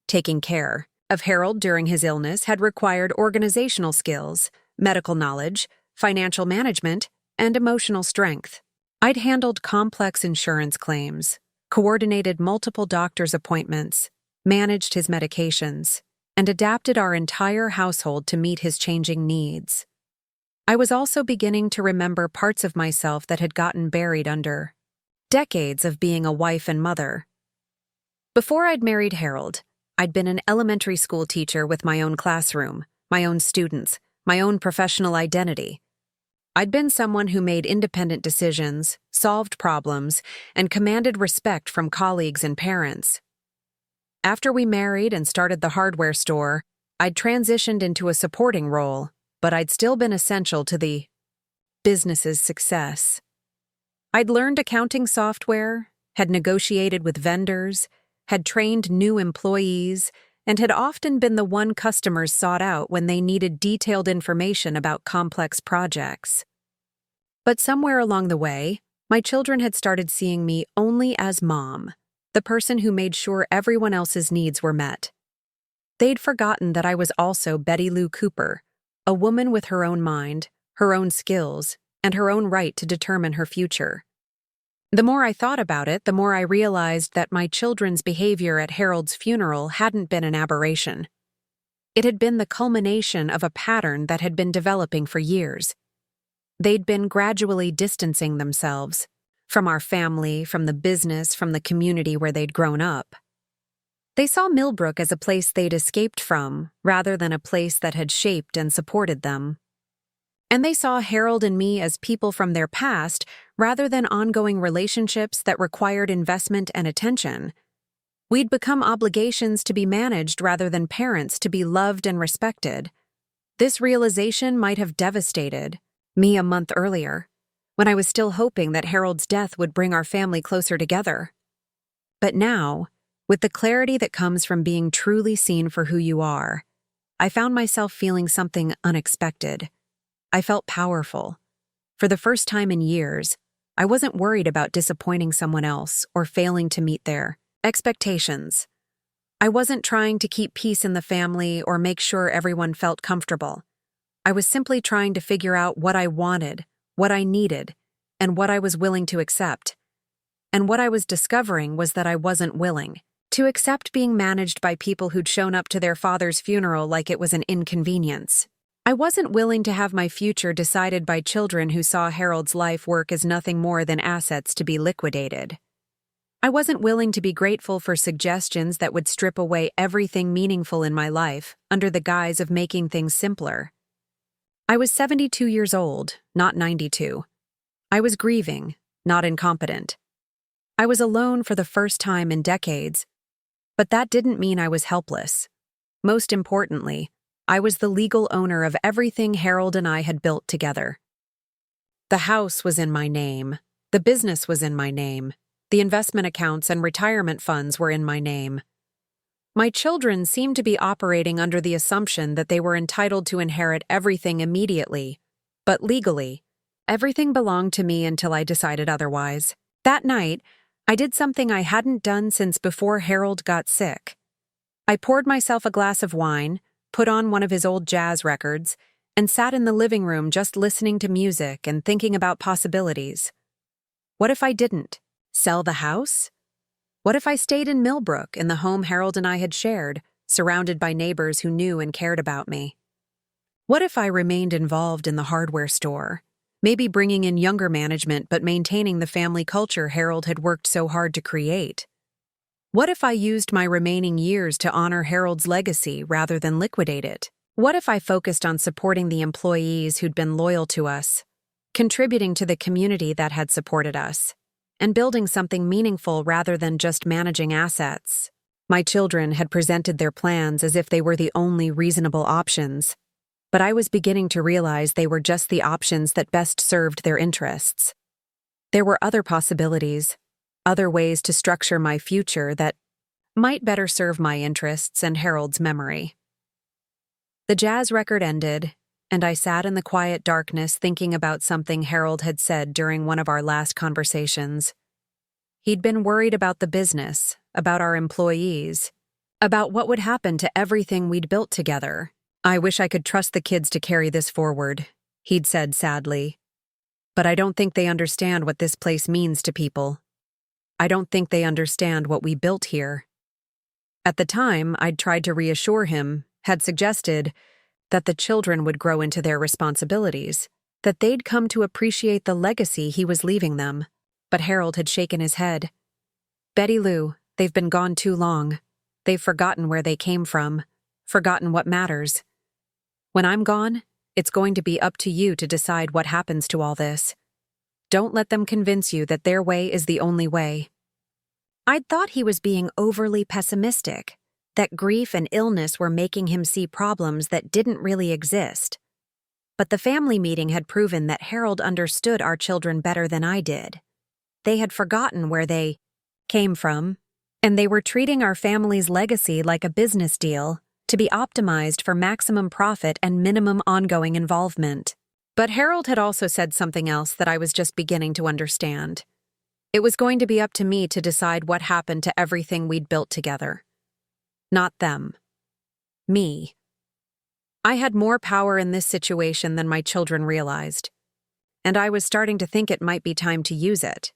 Taking care of Harold during his illness had required organizational skills, medical knowledge, financial management, and emotional strength. I'd handled complex insurance claims, coordinated multiple doctor's appointments, managed his medications, and adapted our entire household to meet his changing needs. I was also beginning to remember parts of myself that had gotten buried under decades of being a wife and mother. Before I'd married Harold, I'd been an elementary school teacher with my own classroom, my own students, my own professional identity. I'd been someone who made independent decisions, solved problems, and commanded respect from colleagues and parents. After we married and started the hardware store, I'd transitioned into a supporting role, but I'd still been essential to the business's success. I'd learned accounting software, had negotiated with vendors, had trained new employees, and had often been the one customers sought out when they needed detailed information about complex projects. But somewhere along the way, my children had started seeing me only as mom, the person who made sure everyone else's needs were met. They'd forgotten that I was also Betty Lou Cooper, a woman with her own mind, her own skills, and her own right to determine her future. The more I thought about it, the more I realized that my children's behavior at Harold's funeral hadn't been an aberration. It had been the culmination of a pattern that had been developing for years. They'd been gradually distancing themselves from our family, from the business, from the community where they'd grown up. They saw Millbrook as a place they'd escaped from, rather than a place that had shaped and supported them. And they saw Harold and me as people from their past, rather than ongoing relationships that required investment and attention. We'd become obligations to be managed rather than parents to be loved and respected. This realization might have devastated me a month earlier, when I was still hoping that Harold's death would bring our family closer together. But now, with the clarity that comes from being truly seen for who you are, I found myself feeling something unexpected. I felt powerful. For the first time in years, I wasn't worried about disappointing someone else or failing to meet their expectations. I wasn't trying to keep peace in the family or make sure everyone felt comfortable. I was simply trying to figure out what I wanted, what I needed, and what I was willing to accept. And what I was discovering was that I wasn't willing to accept being managed by people who'd shown up to their father's funeral like it was an inconvenience. I wasn't willing to have my future decided by children who saw Harold's life work as nothing more than assets to be liquidated. I wasn't willing to be grateful for suggestions that would strip away everything meaningful in my life under the guise of making things simpler. I was 72 years old, not 92. I was grieving, not incompetent. I was alone for the first time in decades, but that didn't mean I was helpless. Most importantly, I was the legal owner of everything Harold and I had built together. The house was in my name. The business was in my name. The investment accounts and retirement funds were in my name. My children seemed to be operating under the assumption that they were entitled to inherit everything immediately, but legally, everything belonged to me until I decided otherwise. That night, I did something I hadn't done since before Harold got sick. I poured myself a glass of wine, put on one of his old jazz records, and sat in the living room just listening to music and thinking about possibilities. What if I didn't? Sell the house? What if I stayed in Millbrook, in the home Harold and I had shared, surrounded by neighbors who knew and cared about me? What if I remained involved in the hardware store, maybe bringing in younger management but maintaining the family culture Harold had worked so hard to create? What if I used my remaining years to honor Harold's legacy rather than liquidate it? What if I focused on supporting the employees who'd been loyal to us, contributing to the community that had supported us, and building something meaningful rather than just managing assets? My children had presented their plans as if they were the only reasonable options, but I was beginning to realize they were just the options that best served their interests. There were other possibilities, other ways to structure my future that might better serve my interests and Harold's memory. The jazz record ended, and I sat in the quiet darkness thinking about something Harold had said during one of our last conversations. He'd been worried about the business, about our employees, about what would happen to everything we'd built together. "I wish I could trust the kids to carry this forward," he'd said sadly. "But I don't think they understand what this place means to people. I don't think they understand what we built here." At the time, I'd tried to reassure him, had suggested that the children would grow into their responsibilities, that they'd come to appreciate the legacy he was leaving them. But Harold had shaken his head. "Betty Lou, they've been gone too long. They've forgotten where they came from, forgotten what matters. When I'm gone, it's going to be up to you to decide what happens to all this. Don't let them convince you that their way is the only way." I'd thought he was being overly pessimistic, that grief and illness were making him see problems that didn't really exist. But the family meeting had proven that Harold understood our children better than I did. They had forgotten where they came from, and they were treating our family's legacy like a business deal to be optimized for maximum profit and minimum ongoing involvement. But Harold had also said something else that I was just beginning to understand. It was going to be up to me to decide what happened to everything we'd built together. Not them. Me. I had more power in this situation than my children realized, and I was starting to think it might be time to use it.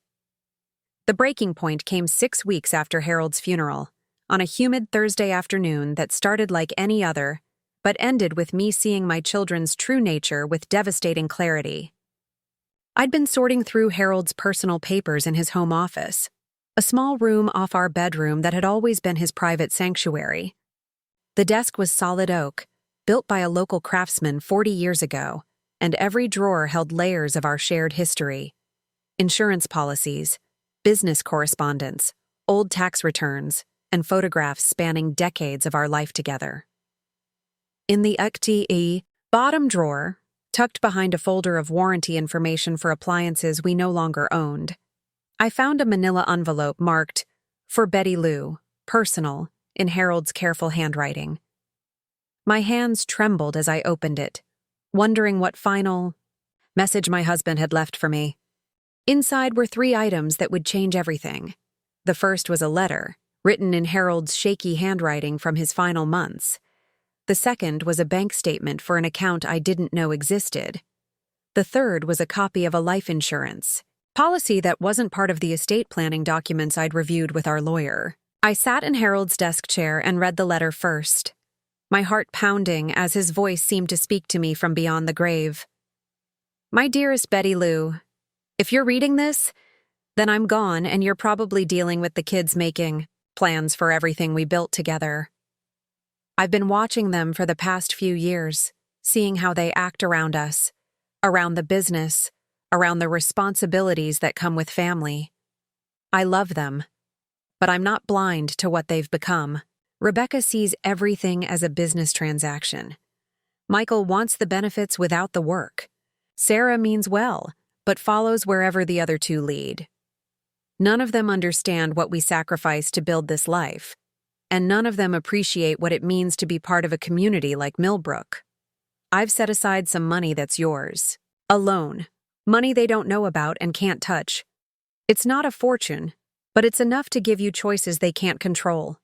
The breaking point came 6 weeks after Harold's funeral, on a humid Thursday afternoon that started like any other, but ended with me seeing my children's true nature with devastating clarity. I'd been sorting through Harold's personal papers in his home office, a small room off our bedroom that had always been his private sanctuary. The desk was solid oak, built by a local craftsman 40 years ago, and every drawer held layers of our shared history. Insurance policies, business correspondence, old tax returns, and photographs spanning decades of our life together. In the bottom drawer, tucked behind a folder of warranty information for appliances we no longer owned, I found a manila envelope marked, "For Betty Lou, personal," in Harold's careful handwriting. My hands trembled as I opened it, wondering what final message my husband had left for me. Inside were 3 items that would change everything. The first was a letter, written in Harold's shaky handwriting from his final months. The second was a bank statement for an account I didn't know existed. The third was a copy of a life insurance policy that wasn't part of the estate planning documents I'd reviewed with our lawyer. I sat in Harold's desk chair and read the letter first, my heart pounding as his voice seemed to speak to me from beyond the grave. "My dearest Betty Lou, if you're reading this, then I'm gone and you're probably dealing with the kids making plans for everything we built together. I've been watching them for the past few years, seeing how they act around us, around the business, around the responsibilities that come with family. I love them, but I'm not blind to what they've become. Rebecca sees everything as a business transaction. Michael wants the benefits without the work. Sarah means well, but follows wherever the other 2 lead. None of them understand what we sacrifice to build this life, and none of them appreciate what it means to be part of a community like Millbrook. I've set aside some money that's yours. A loan. Money they don't know about and can't touch. It's not a fortune, but it's enough to give you choices they can't control.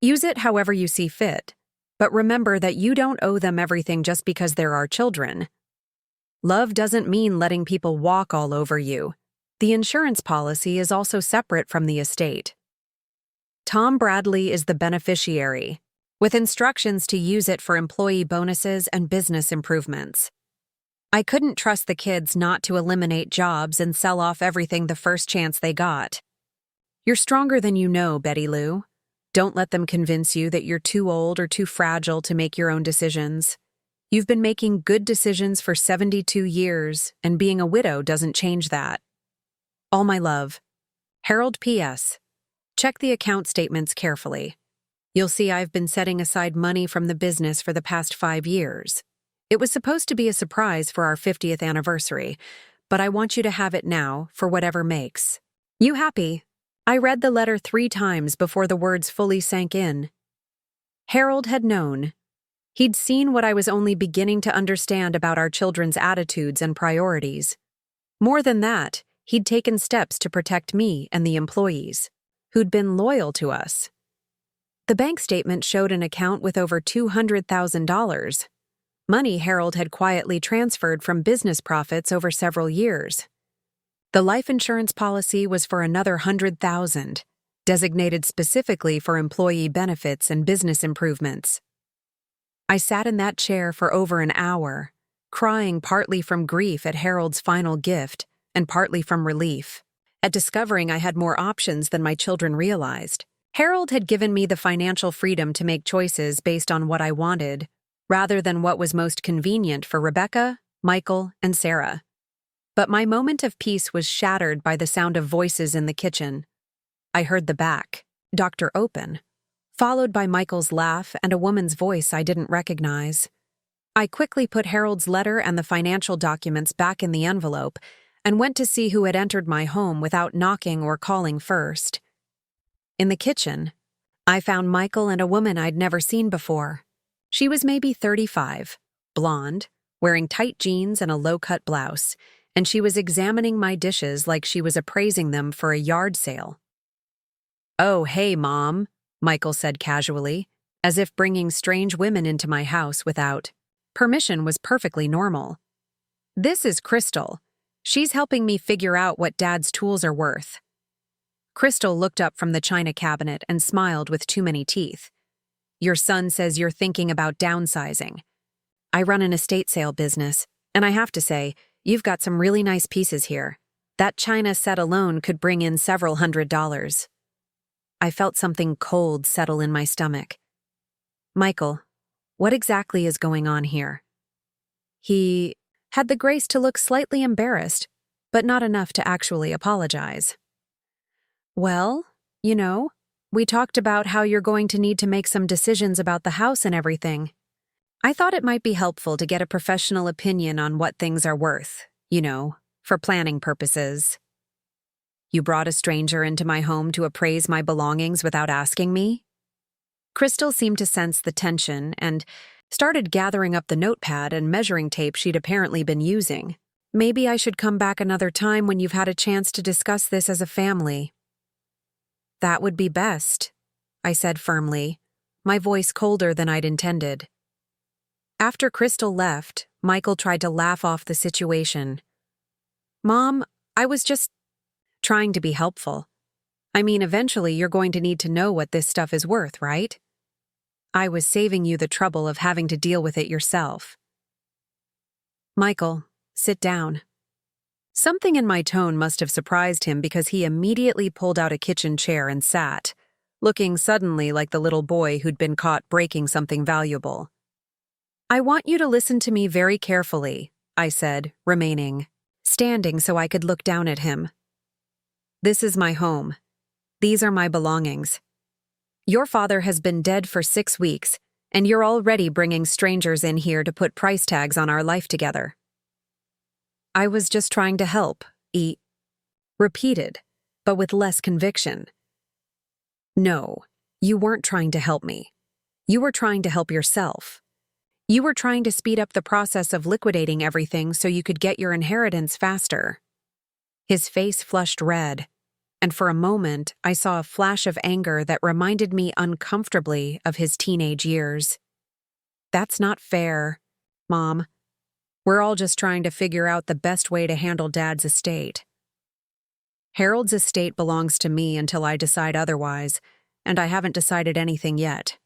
Use it however you see fit, but remember that you don't owe them everything just because they're our children. Love doesn't mean letting people walk all over you. The insurance policy is also separate from the estate. Tom Bradley is the beneficiary, with instructions to use it for employee bonuses and business improvements. I couldn't trust the kids not to eliminate jobs and sell off everything the first chance they got. You're stronger than you know, Betty Lou. Don't let them convince you that you're too old or too fragile to make your own decisions. You've been making good decisions for 72 years, and being a widow doesn't change that. All my love. Harold P.S. Check the account statements carefully. You'll see I've been setting aside money from the business for the past 5 years. It was supposed to be a surprise for our 50th anniversary, but I want you to have it now for whatever makes. You happy? I read the letter 3 times before the words fully sank in. Harold had known. He'd seen what I was only beginning to understand about our children's attitudes and priorities. More than that, he'd taken steps to protect me and the employees, who'd been loyal to us. The bank statement showed an account with over $200,000. Money Harold had quietly transferred from business profits over several years. The life insurance policy was for another $100,000, designated specifically for employee benefits and business improvements. I sat in that chair for over an hour, crying partly from grief at Harold's final gift and partly from relief at discovering I had more options than my children realized. Harold had given me the financial freedom to make choices based on what I wanted, rather than what was most convenient for Rebecca, Michael, and Sarah. But my moment of peace was shattered by the sound of voices in the kitchen. I heard the back, Dr. Open, followed by Michael's laugh and a woman's voice I didn't recognize. I quickly put Harold's letter and the financial documents back in the envelope and went to see who had entered my home without knocking or calling first. In the kitchen, I found Michael and a woman I'd never seen before. She was maybe 35, blonde, wearing tight jeans and a low-cut blouse, and she was examining my dishes like she was appraising them for a yard sale. "Oh, hey, Mom," Michael said casually, as if bringing strange women into my house without permission was perfectly normal. "This is Crystal. She's helping me figure out what Dad's tools are worth." Crystal looked up from the china cabinet and smiled with too many teeth. "Your son says you're thinking about downsizing. I run an estate sale business, and I have to say, you've got some really nice pieces here. That china set alone could bring in several $100s. I felt something cold settle in my stomach. "Michael, what exactly is going on here?" He had the grace to look slightly embarrassed, but not enough to actually apologize. "Well, we talked about how you're going to need to make some decisions about the house and everything. I thought it might be helpful to get a professional opinion on what things are worth, for planning purposes." "You brought a stranger into my home to appraise my belongings without asking me?" Crystal seemed to sense the tension and started gathering up the notepad and measuring tape she'd apparently been using. "Maybe I should come back another time when you've had a chance to discuss this as a family." "That would be best," I said firmly, my voice colder than I'd intended. After Crystal left, Michael tried to laugh off the situation. "Mom, I was just trying to be helpful. I mean, eventually you're going to need to know what this stuff is worth, right? I was saving you the trouble of having to deal with it yourself." "Michael, sit down." Something in my tone must have surprised him because he immediately pulled out a kitchen chair and sat, looking suddenly like the little boy who'd been caught breaking something valuable. "I want you to listen to me very carefully," I said, remaining standing so I could look down at him. "This is my home. These are my belongings. Your father has been dead for 6 weeks, and you're already bringing strangers in here to put price tags on our life together." "I was just trying to help," he repeated, but with less conviction. "No, you weren't trying to help me. You were trying to help yourself. You were trying to speed up the process of liquidating everything so you could get your inheritance faster." His face flushed red, and for a moment I saw a flash of anger that reminded me uncomfortably of his teenage years. "That's not fair, Mom. We're all just trying to figure out the best way to handle Dad's estate. Harold's estate belongs to me until I decide otherwise, and I haven't decided anything yet."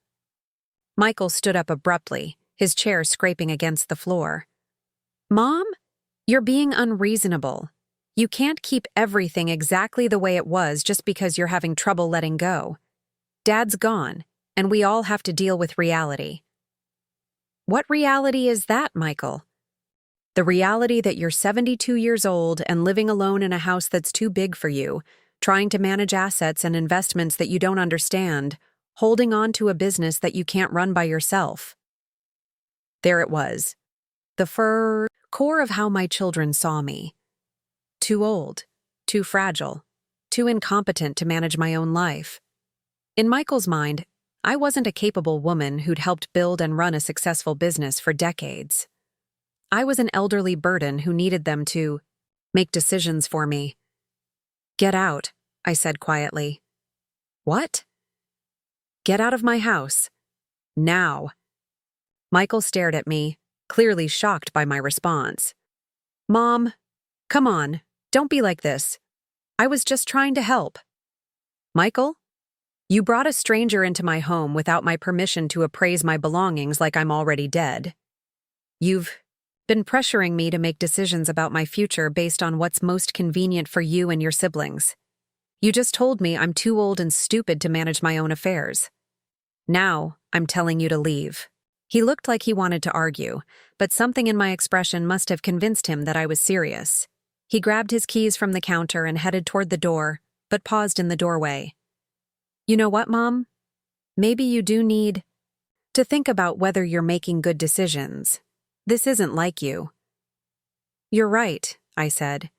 Michael stood up abruptly, his chair scraping against the floor. "Mom, you're being unreasonable. You can't keep everything exactly the way it was just because you're having trouble letting go. Dad's gone, and we all have to deal with reality." "What reality is that, Michael?" "The reality that you're 72 years old and living alone in a house that's too big for you, trying to manage assets and investments that you don't understand, holding on to a business that you can't run by yourself. There it was, the core of how my children saw me. Too old, too fragile, too incompetent to manage my own life. In Michael's mind, I wasn't a capable woman who'd helped build and run a successful business for decades. I was an elderly burden who needed them to make decisions for me. "Get out," I said quietly. "What?" "Get out of my house. Now." Michael stared at me, clearly shocked by my response. "Mom, come on, don't be like this. I was just trying to help." "Michael, you brought a stranger into my home without my permission to appraise my belongings like I'm already dead. You've been pressuring me to make decisions about my future based on what's most convenient for you and your siblings. You just told me I'm too old and stupid to manage my own affairs. Now, I'm telling you to leave." He looked like he wanted to argue, but something in my expression must have convinced him that I was serious. He grabbed his keys from the counter and headed toward the door, but paused in the doorway. "You know what, Mom? Maybe you do need to think about whether you're making good decisions. This isn't like you." "You're right," I said.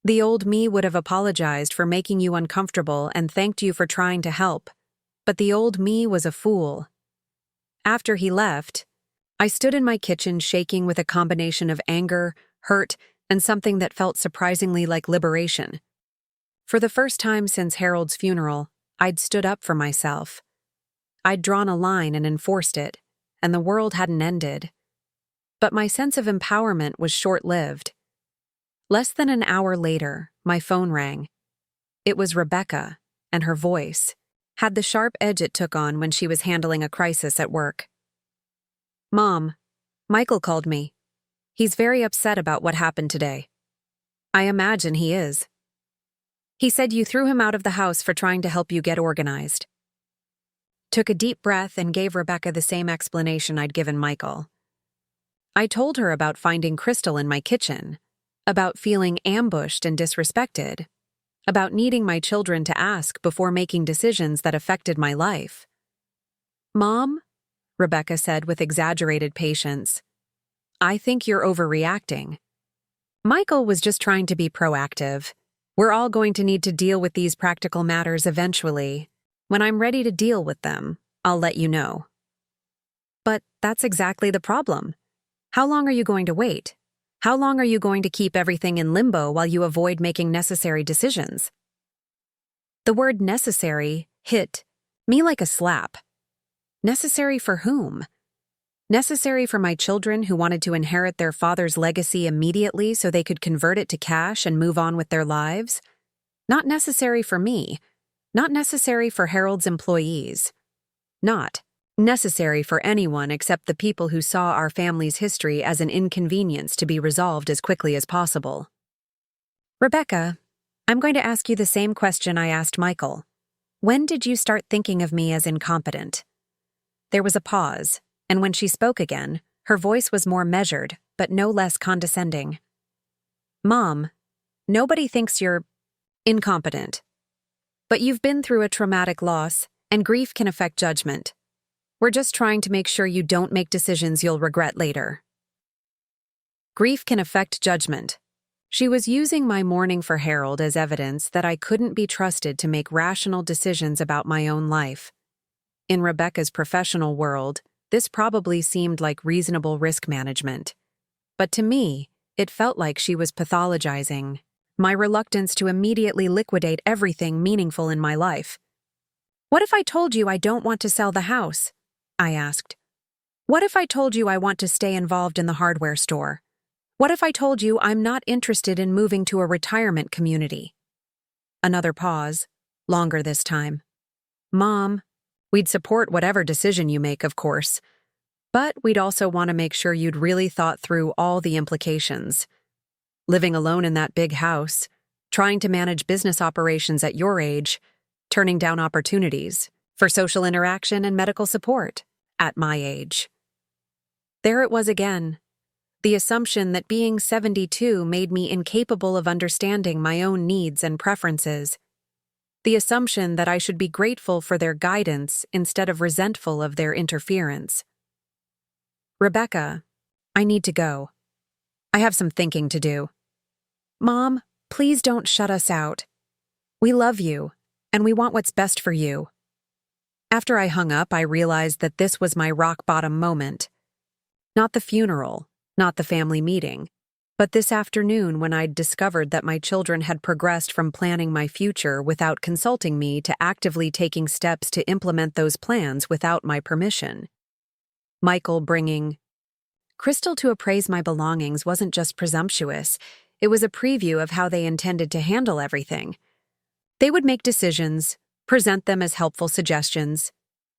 "The old me would have apologized for making you uncomfortable and thanked you for trying to help. But the old me was a fool." After he left, I stood in my kitchen shaking with a combination of anger, hurt, and something that felt surprisingly like liberation. For the first time since Harold's funeral, I'd stood up for myself. I'd drawn a line and enforced it, and the world hadn't ended. But my sense of empowerment was short-lived. Less than an hour later, my phone rang. It was Rebecca, and her voice had the sharp edge it took on when she was handling a crisis at work. "Mom, Michael called me. He's very upset about what happened today." "I imagine he is. He said you threw him out of the house for trying to help you get organized." Took a deep breath and gave Rebecca the same explanation I'd given Michael. I told her about finding Crystal in my kitchen, about feeling ambushed and disrespected, about needing my children to ask before making decisions that affected my life. "Mom," Rebecca said with exaggerated patience, "I think you're overreacting. Michael was just trying to be proactive. We're all going to need to deal with these practical matters eventually. When I'm ready to deal with them, I'll let you know." "But that's exactly the problem. How long are you going to wait? How long are you going to keep everything in limbo while you avoid making necessary decisions?" The word necessary hit me like a slap. Necessary for whom? Necessary for my children who wanted to inherit their father's legacy immediately so they could convert it to cash and move on with their lives? Not necessary for me. Not necessary for Harold's employees. Not necessary for anyone except the people who saw our family's history as an inconvenience to be resolved as quickly as possible. "Rebecca, I'm going to ask you the same question I asked Michael. When did you start thinking of me as incompetent?" There was a pause, and when she spoke again, her voice was more measured, but no less condescending. "Mom, nobody thinks you're incompetent. But you've been through a traumatic loss, and grief can affect judgment. We're just trying to make sure you don't make decisions you'll regret later." Grief can affect judgment. She was using my mourning for Harold as evidence that I couldn't be trusted to make rational decisions about my own life. In Rebecca's professional world, this probably seemed like reasonable risk management. But to me, it felt like she was pathologizing my reluctance to immediately liquidate everything meaningful in my life. "What if I told you I don't want to sell the house?" I asked. "What if I told you I want to stay involved in the hardware store? What if I told you I'm not interested in moving to a retirement community?" Another pause, longer this time. "Mom, we'd support whatever decision you make, of course. But we'd also want to make sure you'd really thought through all the implications. Living alone in that big house, trying to manage business operations at your age, turning down opportunities for social interaction and medical support at my age." There it was again, the assumption that being 72 made me incapable of understanding my own needs and preferences. the assumption that I should be grateful for their guidance instead of resentful of their interference. "Rebecca, I need to go. I have some thinking to do." "Mom, please don't shut us out. We love you, and we want what's best for you." After I hung up, I realized that this was my rock-bottom moment. Not the funeral, not the family meeting, but this afternoon when I'd discovered that my children had progressed from planning my future without consulting me to actively taking steps to implement those plans without my permission. Michael bringing Crystal to appraise my belongings wasn't just presumptuous, it was a preview of how they intended to handle everything. They would make decisions, present them as helpful suggestions,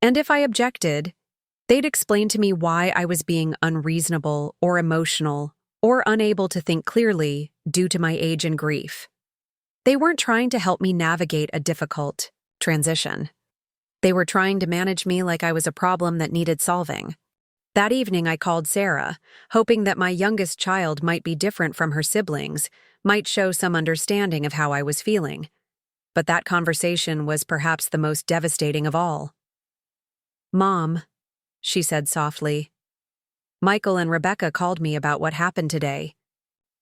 and if I objected, they'd explain to me why I was being unreasonable or emotional or unable to think clearly due to my age and grief. They weren't trying to help me navigate a difficult transition. They were trying to manage me like I was a problem that needed solving. That evening I called Sarah, hoping that my youngest child might be different from her siblings, might show some understanding of how I was feeling. But that conversation was perhaps the most devastating of all. "Mom," she said softly, "Michael and Rebecca called me about what happened today.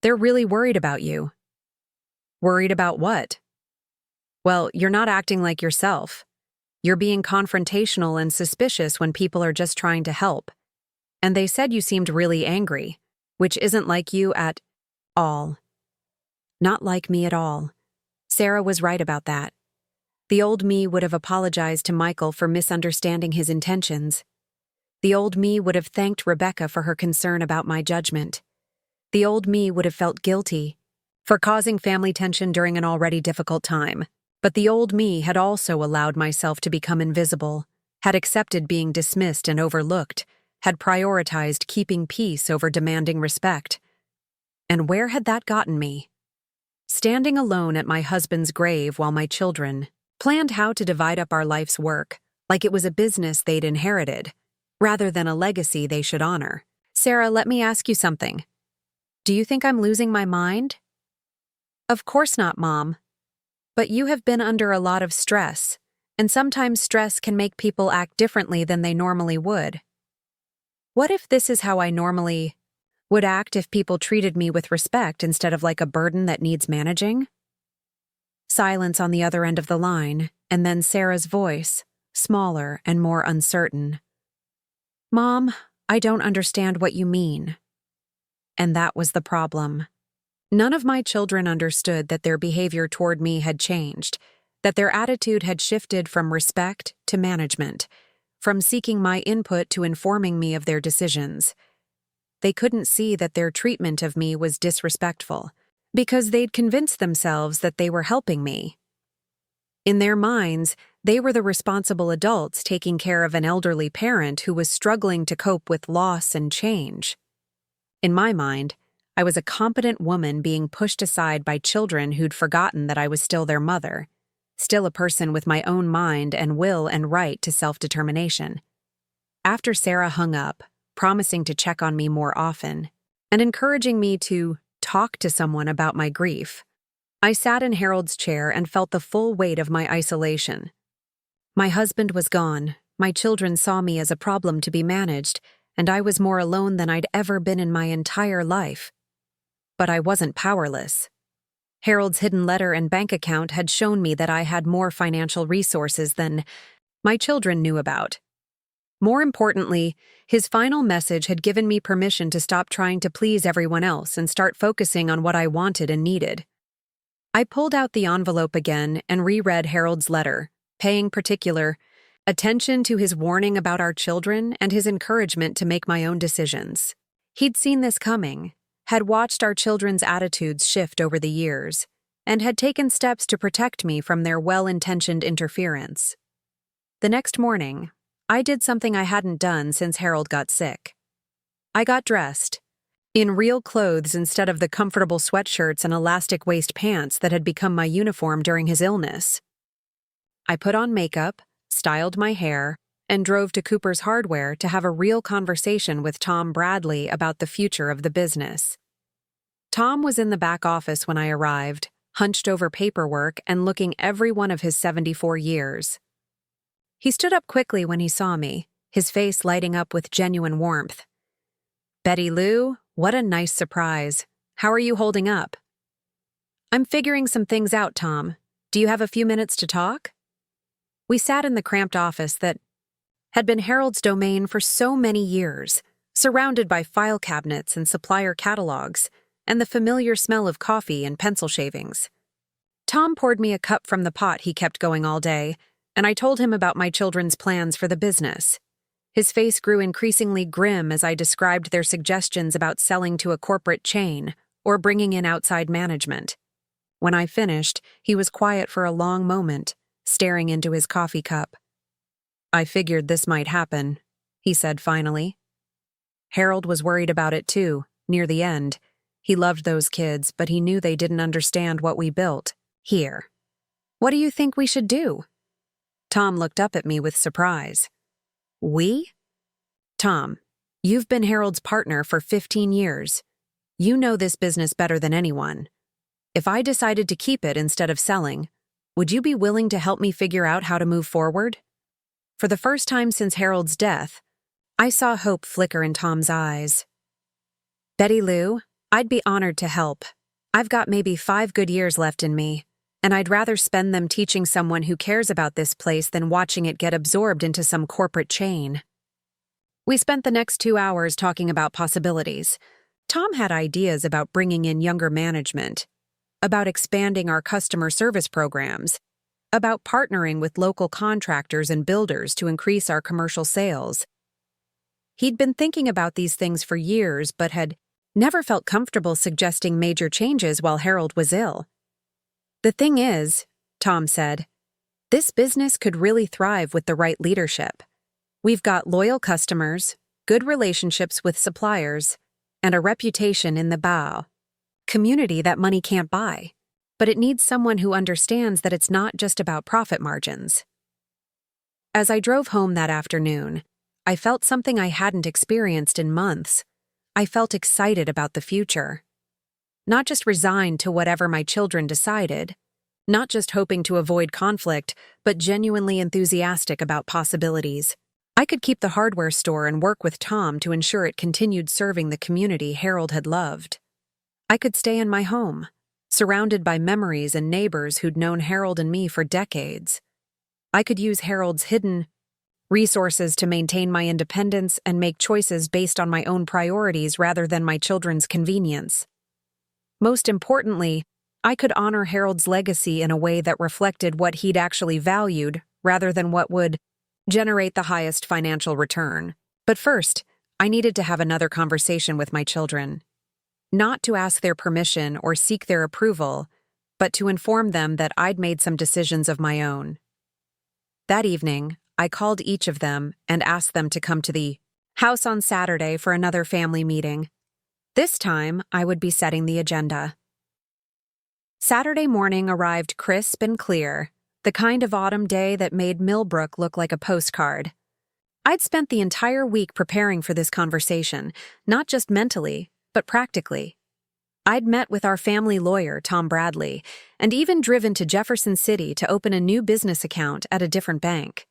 They're really worried about you." "Worried about what?" "Well, you're not acting like yourself. You're being confrontational and suspicious when people are just trying to help. And they said you seemed really angry, which isn't like you at all." Not like me at all. Sarah was right about that. The old me would have apologized to Michael for misunderstanding his intentions. The old me would have thanked Rebecca for her concern about my judgment. The old me would have felt guilty for causing family tension during an already difficult time. But the old me had also allowed myself to become invisible, had accepted being dismissed and overlooked, had prioritized keeping peace over demanding respect. And where had that gotten me? Standing alone at my husband's grave while my children planned how to divide up our life's work, like it was a business they'd inherited, rather than a legacy they should honor. "Sarah, let me ask you something. Do you think I'm losing my mind?" "Of course not, Mom. But you have been under a lot of stress, and sometimes stress can make people act differently than they normally would. What if this is how I normally would act if people treated me with respect instead of like a burden that needs managing?" Silence on the other end of the line, and then Sarah's voice, smaller and more uncertain. "Mom, I don't understand what you mean." And that was the problem. None of my children understood that their behavior toward me had changed, that their attitude had shifted from respect to management, from seeking my input to informing me of their decisions. They couldn't see that their treatment of me was disrespectful, because they'd convinced themselves that they were helping me. In their minds, they were the responsible adults taking care of an elderly parent who was struggling to cope with loss and change. In my mind, I was a competent woman being pushed aside by children who'd forgotten that I was still their mother, still a person with my own mind and will and right to self-determination. After Sarah hung up, promising to check on me more often, and encouraging me to talk to someone about my grief, I sat in Harold's chair and felt the full weight of my isolation. My husband was gone, my children saw me as a problem to be managed, and I was more alone than I'd ever been in my entire life. But I wasn't powerless. Harold's hidden letter and bank account had shown me that I had more financial resources than my children knew about. More importantly, his final message had given me permission to stop trying to please everyone else and start focusing on what I wanted and needed. I pulled out the envelope again and reread Harold's letter, paying particular attention to his warning about our children and his encouragement to make my own decisions. He'd seen this coming, had watched our children's attitudes shift over the years, and had taken steps to protect me from their well-intentioned interference. The next morning, I did something I hadn't done since Harold got sick. I got dressed, in real clothes instead of the comfortable sweatshirts and elastic waist pants that had become my uniform during his illness. I put on makeup, styled my hair, and drove to Cooper's Hardware to have a real conversation with Tom Bradley about the future of the business. Tom was in the back office when I arrived, hunched over paperwork and looking every one of his 74 years. He stood up quickly when he saw me, his face lighting up with genuine warmth. "Betty Lou, what a nice surprise. How are you holding up?" "I'm figuring some things out, Tom. Do you have a few minutes to talk?" We sat in the cramped office that had been Harold's domain for so many years, surrounded by file cabinets and supplier catalogs, and the familiar smell of coffee and pencil shavings. Tom poured me a cup from the pot he kept going all day, and I told him about my children's plans for the business. His face grew increasingly grim as I described their suggestions about selling to a corporate chain or bringing in outside management. When I finished, he was quiet for a long moment, staring into his coffee cup. "I figured this might happen," he said finally. Harold was worried about it too, near the end. He loved those kids, but he knew they didn't understand what we built here. "What do you think we should do?" Tom looked up at me with surprise. "We?" "Tom, you've been Harold's partner for 15 years. You know this business better than anyone. If I decided to keep it instead of selling, would you be willing to help me figure out how to move forward?" For the first time since Harold's death, I saw hope flicker in Tom's eyes. "Betty Lou, I'd be honored to help. I've got maybe 5 good years left in me, and I'd rather spend them teaching someone who cares about this place than watching it get absorbed into some corporate chain." We spent the next 2 hours talking about possibilities. Tom had ideas about bringing in younger management, about expanding our customer service programs, about partnering with local contractors and builders to increase our commercial sales. He'd been thinking about these things for years, but had never felt comfortable suggesting major changes while Harold was ill. "The thing is," Tom said, "this business could really thrive with the right leadership. We've got loyal customers, good relationships with suppliers, and a reputation in the Bow community that money can't buy. But it needs someone who understands that it's not just about profit margins." As I drove home that afternoon, I felt something I hadn't experienced in months. I felt excited about the future. Not just resigned to whatever my children decided, not just hoping to avoid conflict, but genuinely enthusiastic about possibilities. I could keep the hardware store and work with Tom to ensure it continued serving the community Harold had loved. I could stay in my home, surrounded by memories and neighbors who'd known Harold and me for decades. I could use Harold's hidden resources to maintain my independence and make choices based on my own priorities rather than my children's convenience. Most importantly, I could honor Harold's legacy in a way that reflected what he'd actually valued rather than what would generate the highest financial return. But first, I needed to have another conversation with my children. Not to ask their permission or seek their approval, but to inform them that I'd made some decisions of my own. That evening, I called each of them and asked them to come to the house on Saturday for another family meeting. This time, I would be setting the agenda. Saturday morning arrived crisp and clear, the kind of autumn day that made Millbrook look like a postcard. I'd spent the entire week preparing for this conversation, not just mentally, but practically. I'd met with our family lawyer, Tom Bradley, and even driven to Jefferson City to open a new business account at a different bank.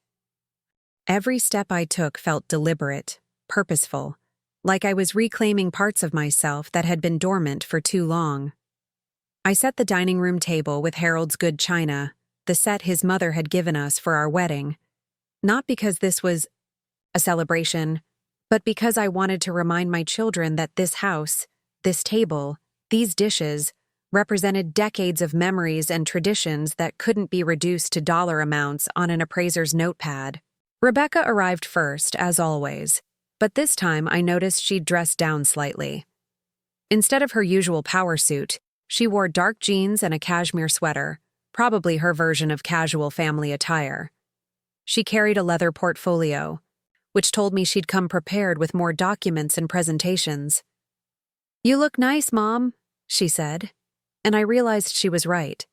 Every step I took felt deliberate, purposeful, like I was reclaiming parts of myself that had been dormant for too long. I set the dining room table with Harold's good china, the set his mother had given us for our wedding, not because this was a celebration, but because I wanted to remind my children that this house, this table, these dishes represented decades of memories and traditions that couldn't be reduced to dollar amounts on an appraiser's notepad. Rebecca arrived first, as always, but this time I noticed she'd dressed down slightly. Instead of her usual power suit, she wore dark jeans and a cashmere sweater, probably her version of casual family attire. She carried a leather portfolio, which told me she'd come prepared with more documents and presentations. "You look nice, Mom," she said, and I realized she was right.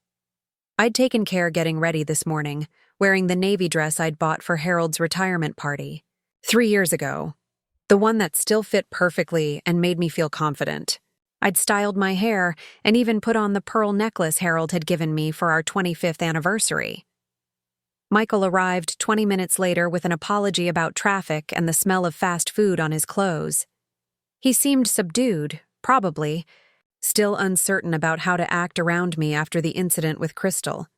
I'd taken care getting ready this morning, wearing the navy dress I'd bought for Harold's retirement party 3 years ago, the one that still fit perfectly and made me feel confident. I'd styled my hair and even put on the pearl necklace Harold had given me for our 25th anniversary. Michael arrived 20 minutes later with an apology about traffic and the smell of fast food on his clothes. He seemed subdued, probably, still uncertain about how to act around me after the incident with Crystal.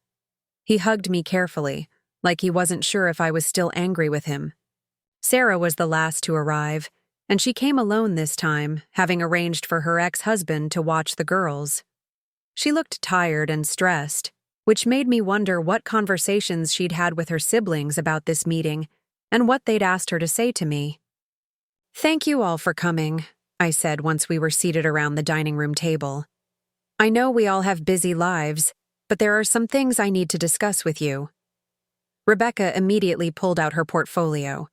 He hugged me carefully, like he wasn't sure if I was still angry with him. Sarah was the last to arrive, and she came alone this time, having arranged for her ex-husband to watch the girls. She looked tired and stressed, which made me wonder what conversations she'd had with her siblings about this meeting and what they'd asked her to say to me. "Thank you all for coming," I said once we were seated around the dining room table. "I know we all have busy lives, but there are some things I need to discuss with you." Rebecca immediately pulled out her portfolio.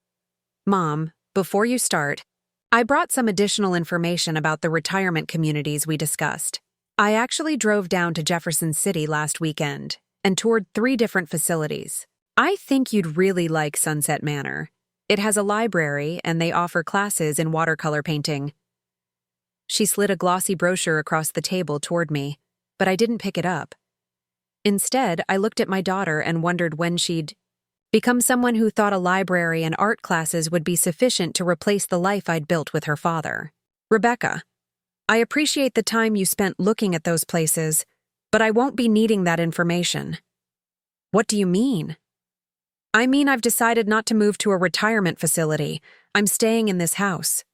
"Mom, before you start, I brought some additional information about the retirement communities we discussed. I actually drove down to Jefferson City last weekend and toured 3 different facilities. I think you'd really like Sunset Manor. It has a library and they offer classes in watercolor painting." She slid a glossy brochure across the table toward me, but I didn't pick it up. Instead, I looked at my daughter and wondered when she'd become someone who thought a library and art classes would be sufficient to replace the life I'd built with her father. "Rebecca, I appreciate the time you spent looking at those places, but I won't be needing that information." "What do you mean?" "I mean I've decided not to move to a retirement facility. I'm staying in this house."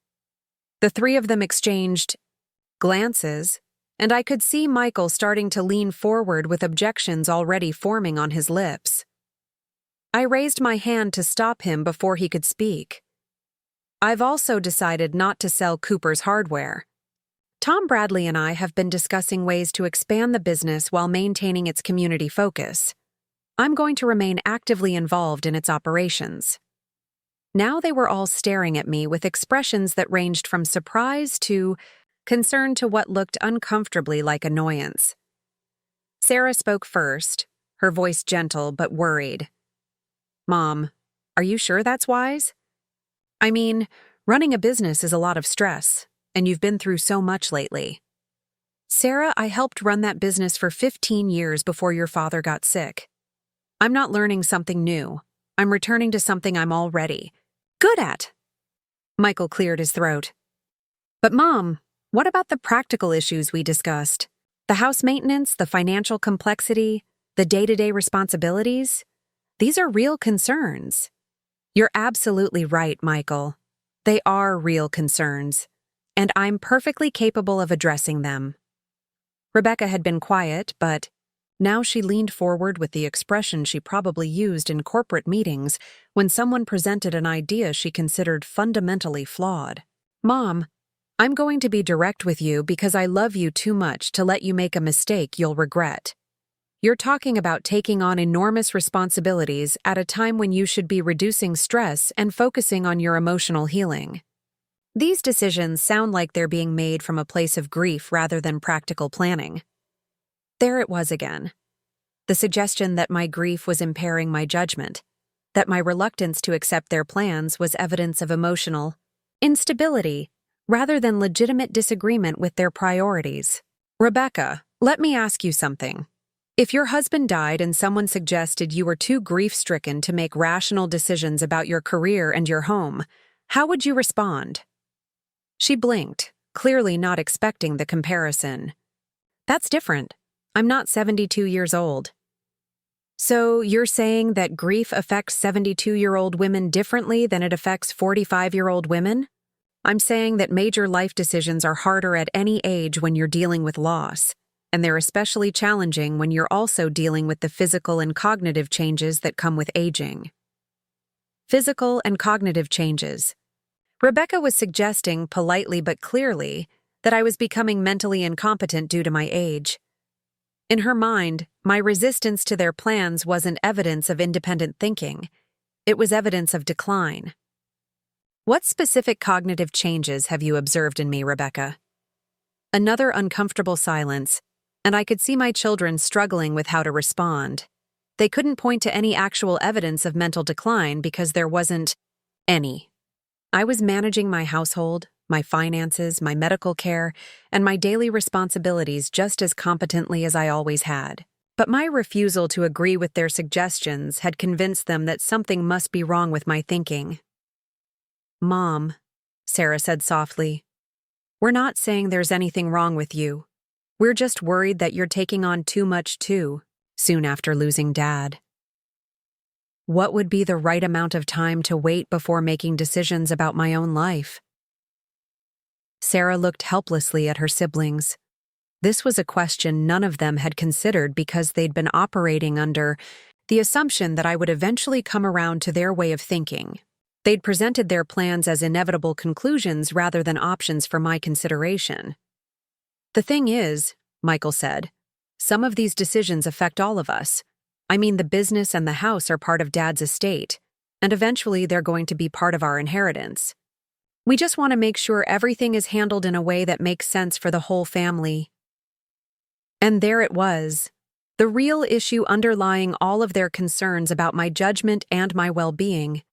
The 3 of them exchanged glances, and I could see Michael starting to lean forward with objections already forming on his lips. I raised my hand to stop him before he could speak. "I've also decided not to sell Cooper's Hardware. Tom Bradley and I have been discussing ways to expand the business while maintaining its community focus. I'm going to remain actively involved in its operations." Now they were all staring at me with expressions that ranged from surprise to concern to what looked uncomfortably like annoyance. Sarah spoke first, her voice gentle but worried. "Mom, are you sure that's wise? I mean, running a business is a lot of stress, and you've been through so much lately." "Sarah, I helped run that business for 15 years before your father got sick. I'm not learning something new. I'm returning to something I'm already good at." Michael cleared his throat. "But Mom, what about the practical issues we discussed? The house maintenance, the financial complexity, the day-to-day responsibilities? These are real concerns." "You're absolutely right, Michael. They are real concerns, and I'm perfectly capable of addressing them." Rebecca had been quiet, but now she leaned forward with the expression she probably used in corporate meetings when someone presented an idea she considered fundamentally flawed. "Mom, I'm going to be direct with you because I love you too much to let you make a mistake you'll regret. You're talking about taking on enormous responsibilities at a time when you should be reducing stress and focusing on your emotional healing. These decisions sound like they're being made from a place of grief rather than practical planning." There it was again. The suggestion that my grief was impairing my judgment, that my reluctance to accept their plans was evidence of emotional instability rather than legitimate disagreement with their priorities. "Rebecca, let me ask you something. If your husband died and someone suggested you were too grief-stricken to make rational decisions about your career and your home, how would you respond?" She blinked, clearly not expecting the comparison. "That's different. I'm not 72 years old." "So you're saying that grief affects 72-year-old women differently than it affects 45-year-old women?" "I'm saying that major life decisions are harder at any age when you're dealing with loss, and they're especially challenging when you're also dealing with the physical and cognitive changes that come with aging." Physical and cognitive changes. Rebecca was suggesting, politely but clearly, that I was becoming mentally incompetent due to my age. In her mind, my resistance to their plans wasn't evidence of independent thinking. It was evidence of decline. "What specific cognitive changes have you observed in me, Rebecca?" Another uncomfortable silence, and I could see my children struggling with how to respond. They couldn't point to any actual evidence of mental decline because there wasn't any. I was managing my household, my finances, my medical care, and my daily responsibilities just as competently as I always had. But my refusal to agree with their suggestions had convinced them that something must be wrong with my thinking. "Mom," Sarah said softly, "we're not saying there's anything wrong with you. We're just worried that you're taking on too much too, soon after losing Dad." What would be the right amount of time to wait before making decisions about my own life? Sarah looked helplessly at her siblings. This was a question none of them had considered because they'd been operating under the assumption that I would eventually come around to their way of thinking. They'd presented their plans as inevitable conclusions rather than options for my consideration. "The thing is," Michael said, "some of these decisions affect all of us. I mean, the business and the house are part of Dad's estate, and eventually they're going to be part of our inheritance. We just want to make sure everything is handled in a way that makes sense for the whole family." And there it was, the real issue underlying all of their concerns about my judgment and my well-being.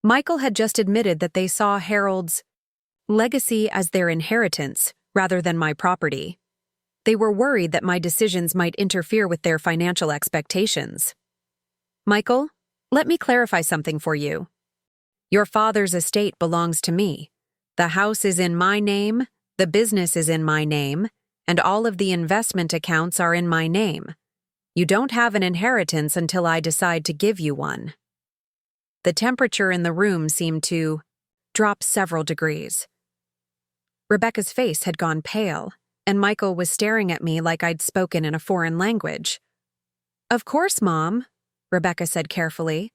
Michael had just admitted that they saw Harold's legacy as their inheritance rather than my property. They were worried that my decisions might interfere with their financial expectations. "Michael, let me clarify something for you. Your father's estate belongs to me. The house is in my name, the business is in my name, and all of the investment accounts are in my name. You don't have an inheritance until I decide to give you one." The temperature in the room seemed to drop several degrees. Rebecca's face had gone pale, and Michael was staring at me like I'd spoken in a foreign language. "Of course, Mom," Rebecca said carefully.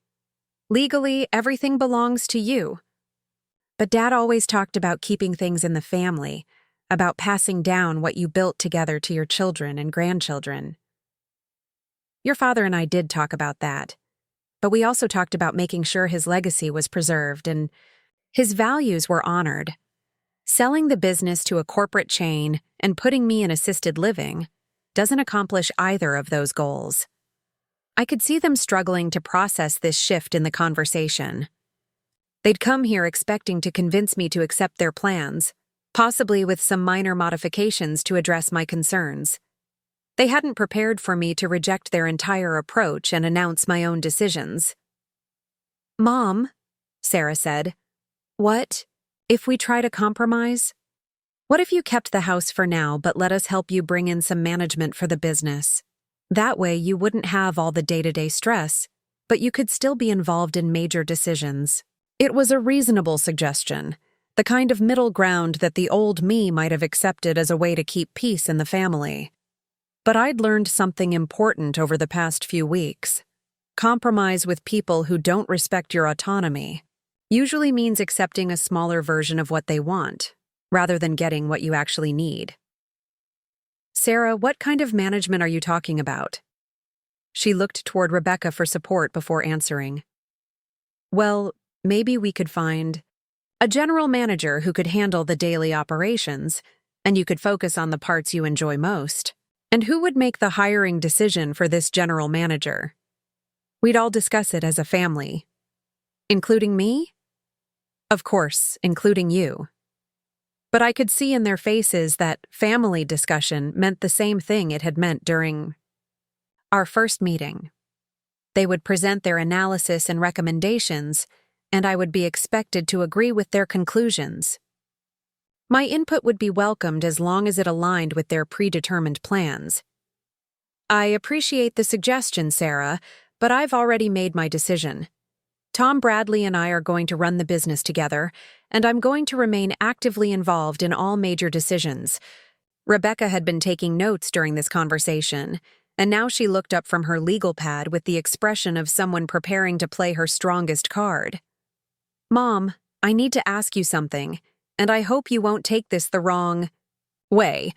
"Legally, everything belongs to you. But Dad always talked about keeping things in the family, about passing down what you built together to your children and grandchildren. Your father and I did talk about that, but we also talked about making sure his legacy was preserved and his values were honored. Selling the business to a corporate chain and putting me in assisted living doesn't accomplish either of those goals." I could see them struggling to process this shift in the conversation. They'd come here expecting to convince me to accept their plans, possibly with some minor modifications to address my concerns. They hadn't prepared for me to reject their entire approach and announce my own decisions. "Mom," Sarah said, "what if we try to compromise? What if you kept the house for now but let us help you bring in some management for the business? That way you wouldn't have all the day-to-day stress, but you could still be involved in major decisions." It was a reasonable suggestion, the kind of middle ground that the old me might have accepted as a way to keep peace in the family. But I'd learned something important over the past few weeks. Compromise with people who don't respect your autonomy usually means accepting a smaller version of what they want, rather than getting what you actually need. "Sarah, what kind of management are you talking about?" She looked toward Rebecca for support before answering. "Well, maybe we could find a general manager who could handle the daily operations, and you could focus on the parts you enjoy most. And who would make the hiring decision for this general manager? We'd all discuss it as a family." "Including me?" "Of course, including you." But I could see in their faces that family discussion meant the same thing it had meant during our first meeting. They would present their analysis and recommendations, and I would be expected to agree with their conclusions. My input would be welcomed as long as it aligned with their predetermined plans. "I appreciate the suggestion, Sarah, but I've already made my decision. Tom Bradley and I are going to run the business together, and I'm going to remain actively involved in all major decisions." Rebecca had been taking notes during this conversation, and now she looked up from her legal pad with the expression of someone preparing to play her strongest card. "Mom, I need to ask you something, and I hope you won't take this the wrong way.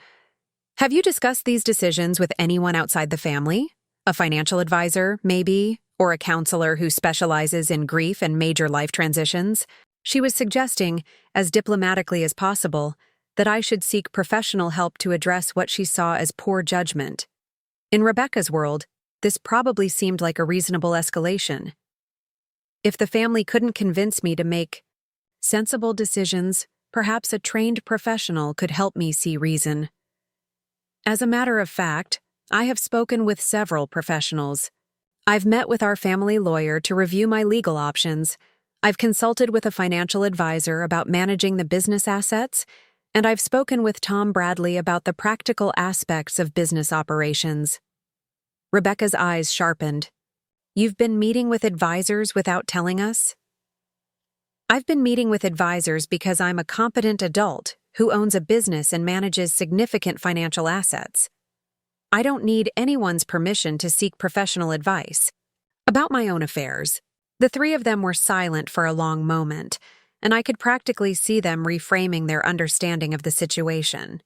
Have you discussed these decisions with anyone outside the family? A financial advisor, maybe, or a counselor who specializes in grief and major life transitions?" She was suggesting, as diplomatically as possible, that I should seek professional help to address what she saw as poor judgment. In Rebecca's world, this probably seemed like a reasonable escalation. If the family couldn't convince me to make sensible decisions, perhaps a trained professional could help me see reason. As a matter of fact, I have spoken with several professionals. I've met with our family lawyer to review my legal options. I've consulted with a financial advisor about managing the business assets, and I've spoken with Tom Bradley about the practical aspects of business operations. Rebecca's eyes sharpened. You've been meeting with advisors without telling us? I've been meeting with advisors because I'm a competent adult who owns a business and manages significant financial assets. I don't need anyone's permission to seek professional advice. About my own affairs, the three of them were silent for a long moment, and I could practically see them reframing their understanding of the situation.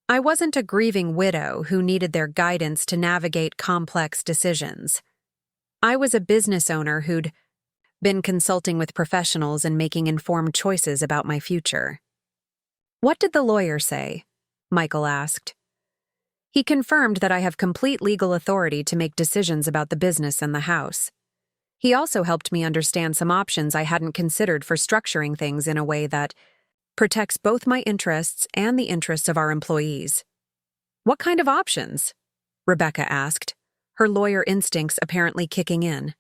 I wasn't a grieving widow who needed their guidance to navigate complex decisions. I was a business owner who'd been consulting with professionals and making informed choices about my future. What did the lawyer say? Michael asked. He confirmed that I have complete legal authority to make decisions about the business and the house. He also helped me understand some options I hadn't considered for structuring things in a way that protects both my interests and the interests of our employees. What kind of options? Rebecca asked, her lawyer instincts apparently kicking in.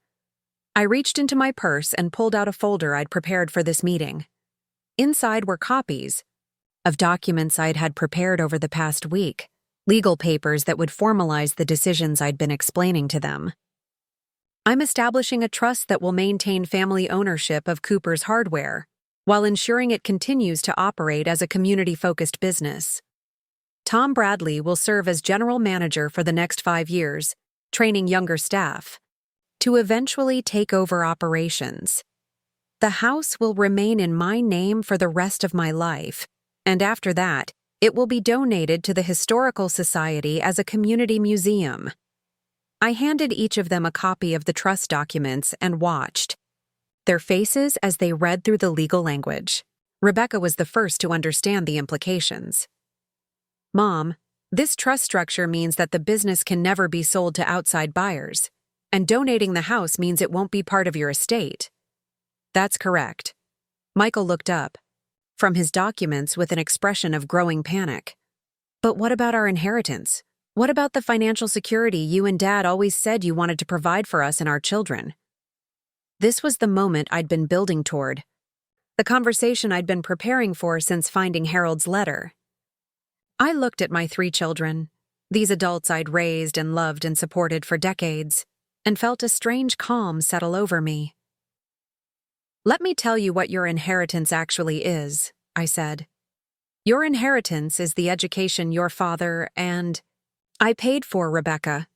I reached into my purse and pulled out a folder I'd prepared for this meeting. Inside were copies of documents I'd had prepared over the past week, legal papers that would formalize the decisions I'd been explaining to them. I'm establishing a trust that will maintain family ownership of Cooper's Hardware, while ensuring it continues to operate as a community-focused business. Tom Bradley will serve as general manager for the next 5 years, training younger staff, to eventually take over operations. The house will remain in my name for the rest of my life, and after that, it will be donated to the Historical Society as a community museum. I handed each of them a copy of the trust documents and watched their faces as they read through the legal language. Rebecca was the first to understand the implications. Mom, this trust structure means that the business can never be sold to outside buyers, and donating the house means it won't be part of your estate. That's correct. Michael looked up from his documents with an expression of growing panic. But what about our inheritance? What about the financial security you and Dad always said you wanted to provide for us and our children? This was the moment I'd been building toward, the conversation I'd been preparing for since finding Harold's letter. I looked at my 3 children, these adults I'd raised and loved and supported for decades, and felt a strange calm settle over me. Let me tell you what your inheritance actually is, I said. Your inheritance is the education your father and I paid for, Rebecca.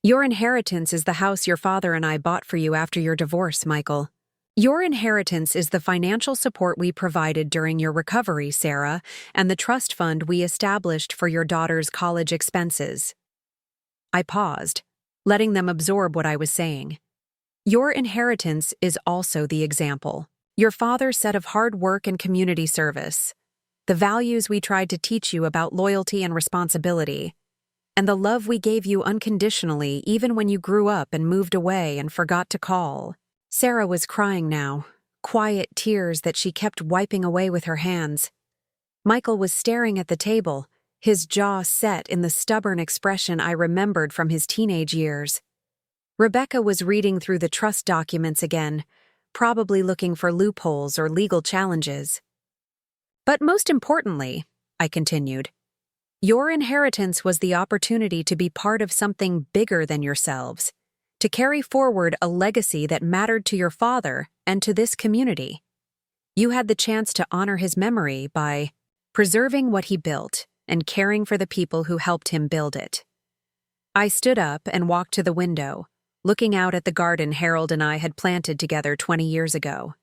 Your inheritance is the house your father and I bought for you after your divorce, Michael. Your inheritance is the financial support we provided during your recovery, Sarah, and the trust fund we established for your daughter's college expenses. I paused, letting them absorb what I was saying. Your inheritance is also the example. Your father's set of hard work and community service, the values we tried to teach you about loyalty and responsibility, and the love we gave you unconditionally even when you grew up and moved away and forgot to call. Sarah was crying now, quiet tears that she kept wiping away with her hands. Michael was staring at the table, his jaw set in the stubborn expression I remembered from his teenage years. Rebecca was reading through the trust documents again, probably looking for loopholes or legal challenges. But most importantly, I continued, your inheritance was the opportunity to be part of something bigger than yourselves, to carry forward a legacy that mattered to your father and to this community. You had the chance to honor his memory by preserving what he built and caring for the people who helped him build it. I stood up and walked to the window, looking out at the garden Harold and I had planted together 20 years ago.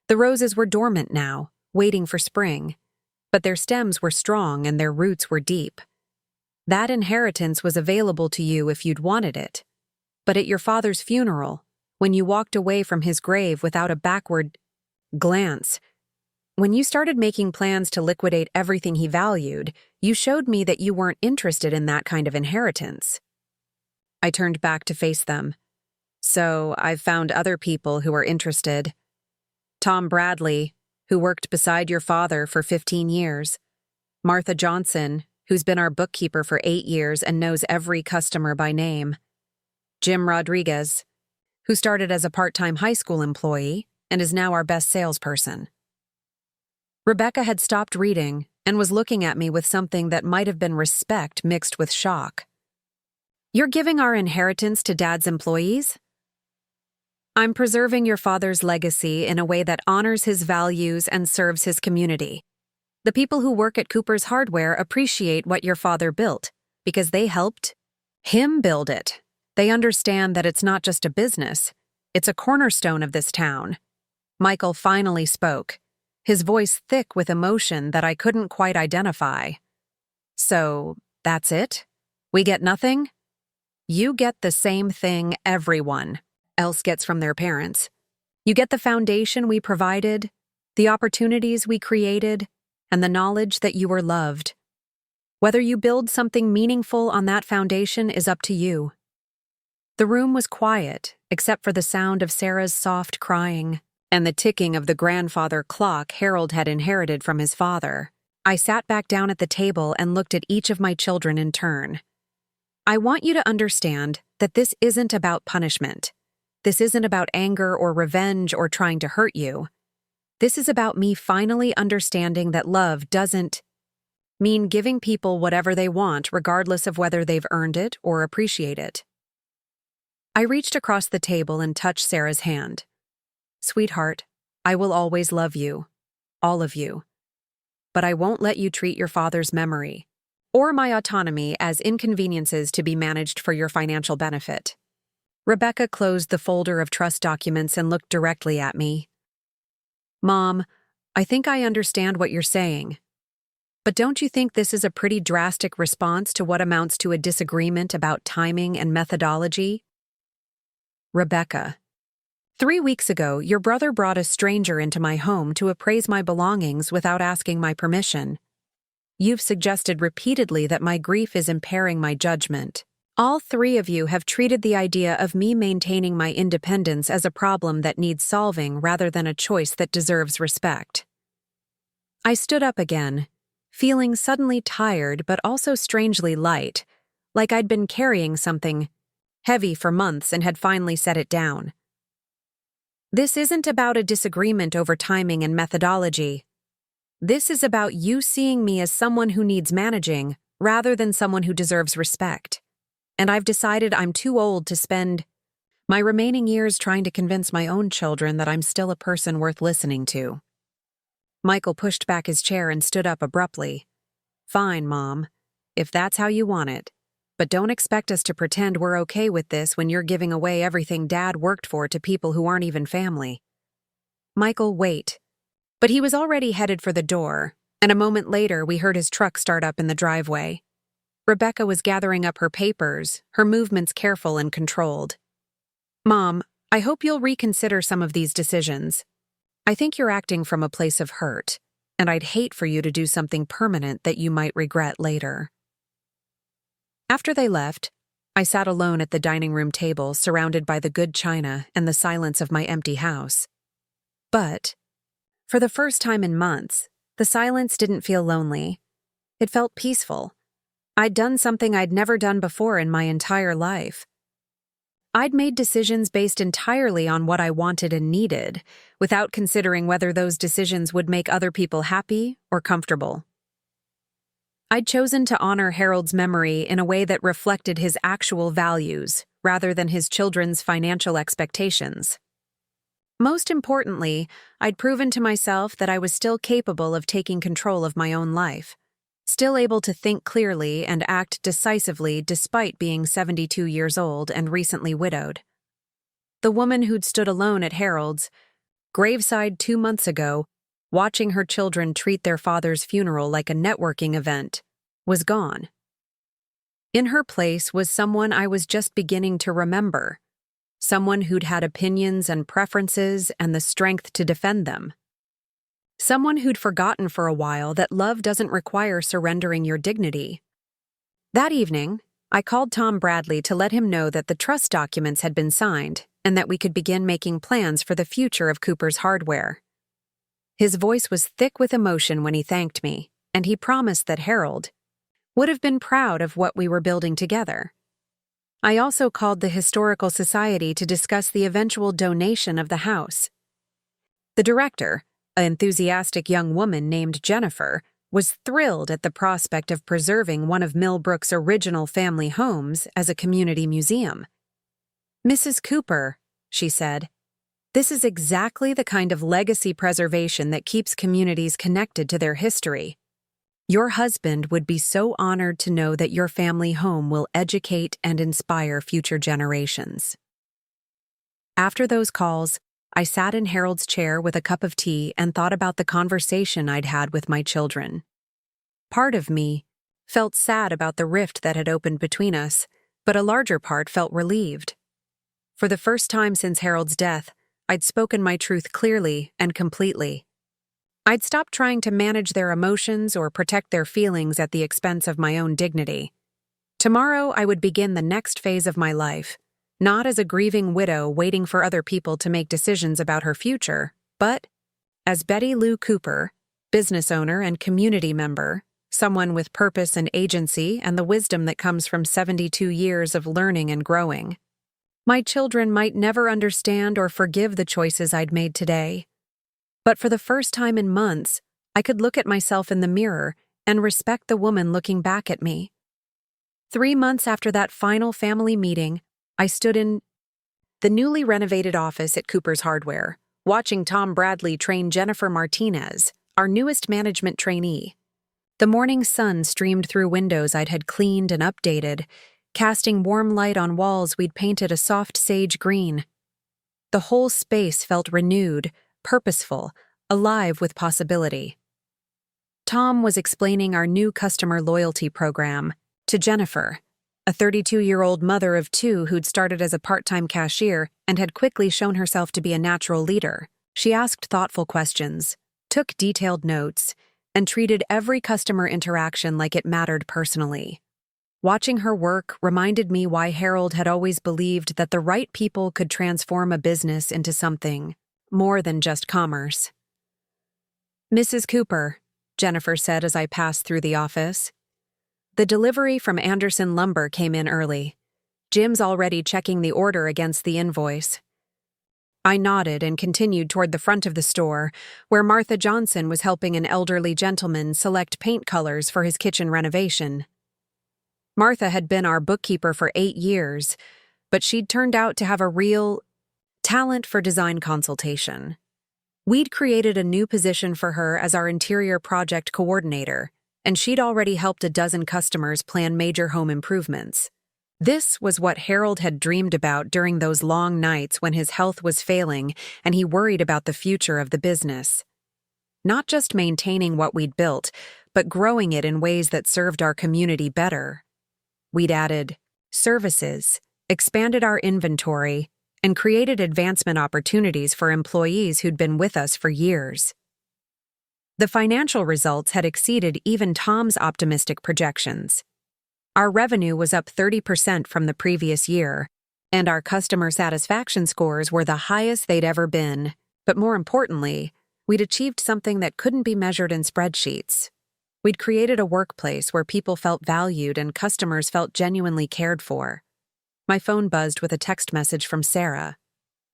The roses were dormant now, waiting for spring, but their stems were strong and their roots were deep. That inheritance was available to you if you'd wanted it. But at your father's funeral, when you walked away from his grave without a backward glance, when you started making plans to liquidate everything he valued, you showed me that you weren't interested in that kind of inheritance. I turned back to face them. So I've found other people who are interested. Tom Bradley, who worked beside your father for 15 years, Martha Johnson, who's been our bookkeeper for 8 years and knows every customer by name, Jim Rodriguez, who started as a part-time high school employee and is now our best salesperson. Rebecca had stopped reading and was looking at me with something that might have been respect mixed with shock. "You're giving our inheritance to Dad's employees?" "I'm preserving your father's legacy in a way that honors his values and serves his community. The people who work at Cooper's Hardware appreciate what your father built because they helped him build it. They understand that it's not just a business, it's a cornerstone of this town." Michael finally spoke, his voice thick with emotion that I couldn't quite identify. "So, that's it? We get nothing?" "You get the same thing everyone else gets from their parents. You get the foundation we provided, the opportunities we created, and the knowledge that you were loved. Whether you build something meaningful on that foundation is up to you." The room was quiet, except for the sound of Sarah's soft crying and the ticking of the grandfather clock Harold had inherited from his father. I sat back down at the table and looked at each of my children in turn. "I want you to understand that this isn't about punishment. This isn't about anger or revenge or trying to hurt you. This is about me finally understanding that love doesn't mean giving people whatever they want regardless of whether they've earned it or appreciate it." I reached across the table and touched Sarah's hand. "Sweetheart, I will always love you, all of you. But I won't let you treat your father's memory or my autonomy as inconveniences to be managed for your financial benefit." Rebecca closed the folder of trust documents and looked directly at me. "Mom, I think I understand what you're saying. But don't you think this is a pretty drastic response to what amounts to a disagreement about timing and methodology?" "Rebecca, 3 weeks ago, your brother brought a stranger into my home to appraise my belongings without asking my permission. You've suggested repeatedly that my grief is impairing my judgment. All 3 of you have treated the idea of me maintaining my independence as a problem that needs solving rather than a choice that deserves respect." I stood up again, feeling suddenly tired but also strangely light, like I'd been carrying something heavy for months and had finally set it down. "This isn't about a disagreement over timing and methodology. This is about you seeing me as someone who needs managing rather than someone who deserves respect. And I've decided I'm too old to spend my remaining years trying to convince my own children that I'm still a person worth listening to." Michael pushed back his chair and stood up abruptly. "Fine, Mom, if that's how you want it. But don't expect us to pretend we're okay with this when you're giving away everything Dad worked for to people who aren't even family." "Michael, wait." But he was already headed for the door, and a moment later we heard his truck start up in the driveway. Rebecca was gathering up her papers, her movements careful and controlled. "Mom, I hope you'll reconsider some of these decisions. I think you're acting from a place of hurt, and I'd hate for you to do something permanent that you might regret later." After they left, I sat alone at the dining room table surrounded by the good china and the silence of my empty house. But, for the first time in months, the silence didn't feel lonely. It felt peaceful. I'd done something I'd never done before in my entire life. I'd made decisions based entirely on what I wanted and needed, without considering whether those decisions would make other people happy or comfortable. I'd chosen to honor Harold's memory in a way that reflected his actual values, rather than his children's financial expectations. Most importantly, I'd proven to myself that I was still capable of taking control of my own life, still able to think clearly and act decisively despite being 72 years old and recently widowed. The woman who'd stood alone at Harold's graveside 2 months ago, watching her children treat their father's funeral like a networking event, was gone. In her place was someone I was just beginning to remember, someone who'd had opinions and preferences and the strength to defend them. Someone who'd forgotten for a while that love doesn't require surrendering your dignity. That evening, I called Tom Bradley to let him know that the trust documents had been signed and that we could begin making plans for the future of Cooper's Hardware. His voice was thick with emotion when he thanked me, and he promised that Harold would have been proud of what we were building together. I also called the Historical Society to discuss the eventual donation of the house. The director, an enthusiastic young woman named Jennifer, was thrilled at the prospect of preserving one of Millbrook's original family homes as a community museum. "Mrs. Cooper," she said, "this is exactly the kind of legacy preservation that keeps communities connected to their history. Your husband would be so honored to know that your family home will educate and inspire future generations." After those calls, I sat in Harold's chair with a cup of tea and thought about the conversation I'd had with my children. Part of me felt sad about the rift that had opened between us, but a larger part felt relieved. For the first time since Harold's death, I'd spoken my truth clearly and completely. I'd stopped trying to manage their emotions or protect their feelings at the expense of my own dignity. Tomorrow I would begin the next phase of my life, not as a grieving widow waiting for other people to make decisions about her future, but as Betty Lou Cooper, business owner and community member, someone with purpose and agency and the wisdom that comes from 72 years of learning and growing. My children might never understand or forgive the choices I'd made today, but for the first time in months, I could look at myself in the mirror and respect the woman looking back at me. 3 months after that final family meeting, I stood in the newly renovated office at Cooper's Hardware, watching Tom Bradley train Jennifer Martinez, our newest management trainee. The morning sun streamed through windows I'd had cleaned and updated, casting warm light on walls we'd painted a soft sage green. The whole space felt renewed, purposeful, alive with possibility. Tom was explaining our new customer loyalty program to Jennifer, a 32-year-old mother of 2 who'd started as a part-time cashier and had quickly shown herself to be a natural leader. She asked thoughtful questions, took detailed notes, and treated every customer interaction like it mattered personally. Watching her work reminded me why Harold had always believed that the right people could transform a business into something more than just commerce. "Mrs. Cooper," Jennifer said as I passed through the office. The delivery from Anderson Lumber came in early. Jim's already checking the order against the invoice. I nodded and continued toward the front of the store, where Martha Johnson was helping an elderly gentleman select paint colors for his kitchen renovation. Martha had been our bookkeeper for 8 years, but she'd turned out to have a real talent for design consultation. We'd created a new position for her as our interior project coordinator, and she'd already helped a dozen customers plan major home improvements. This was what Harold had dreamed about during those long nights when his health was failing and he worried about the future of the business. Not just maintaining what we'd built, but growing it in ways that served our community better. We'd added services, expanded our inventory, and created advancement opportunities for employees who'd been with us for years. The financial results had exceeded even Tom's optimistic projections. Our revenue was up 30% from the previous year, and our customer satisfaction scores were the highest they'd ever been. But more importantly, we'd achieved something that couldn't be measured in spreadsheets. We'd created a workplace where people felt valued and customers felt genuinely cared for. My phone buzzed with a text message from Sarah.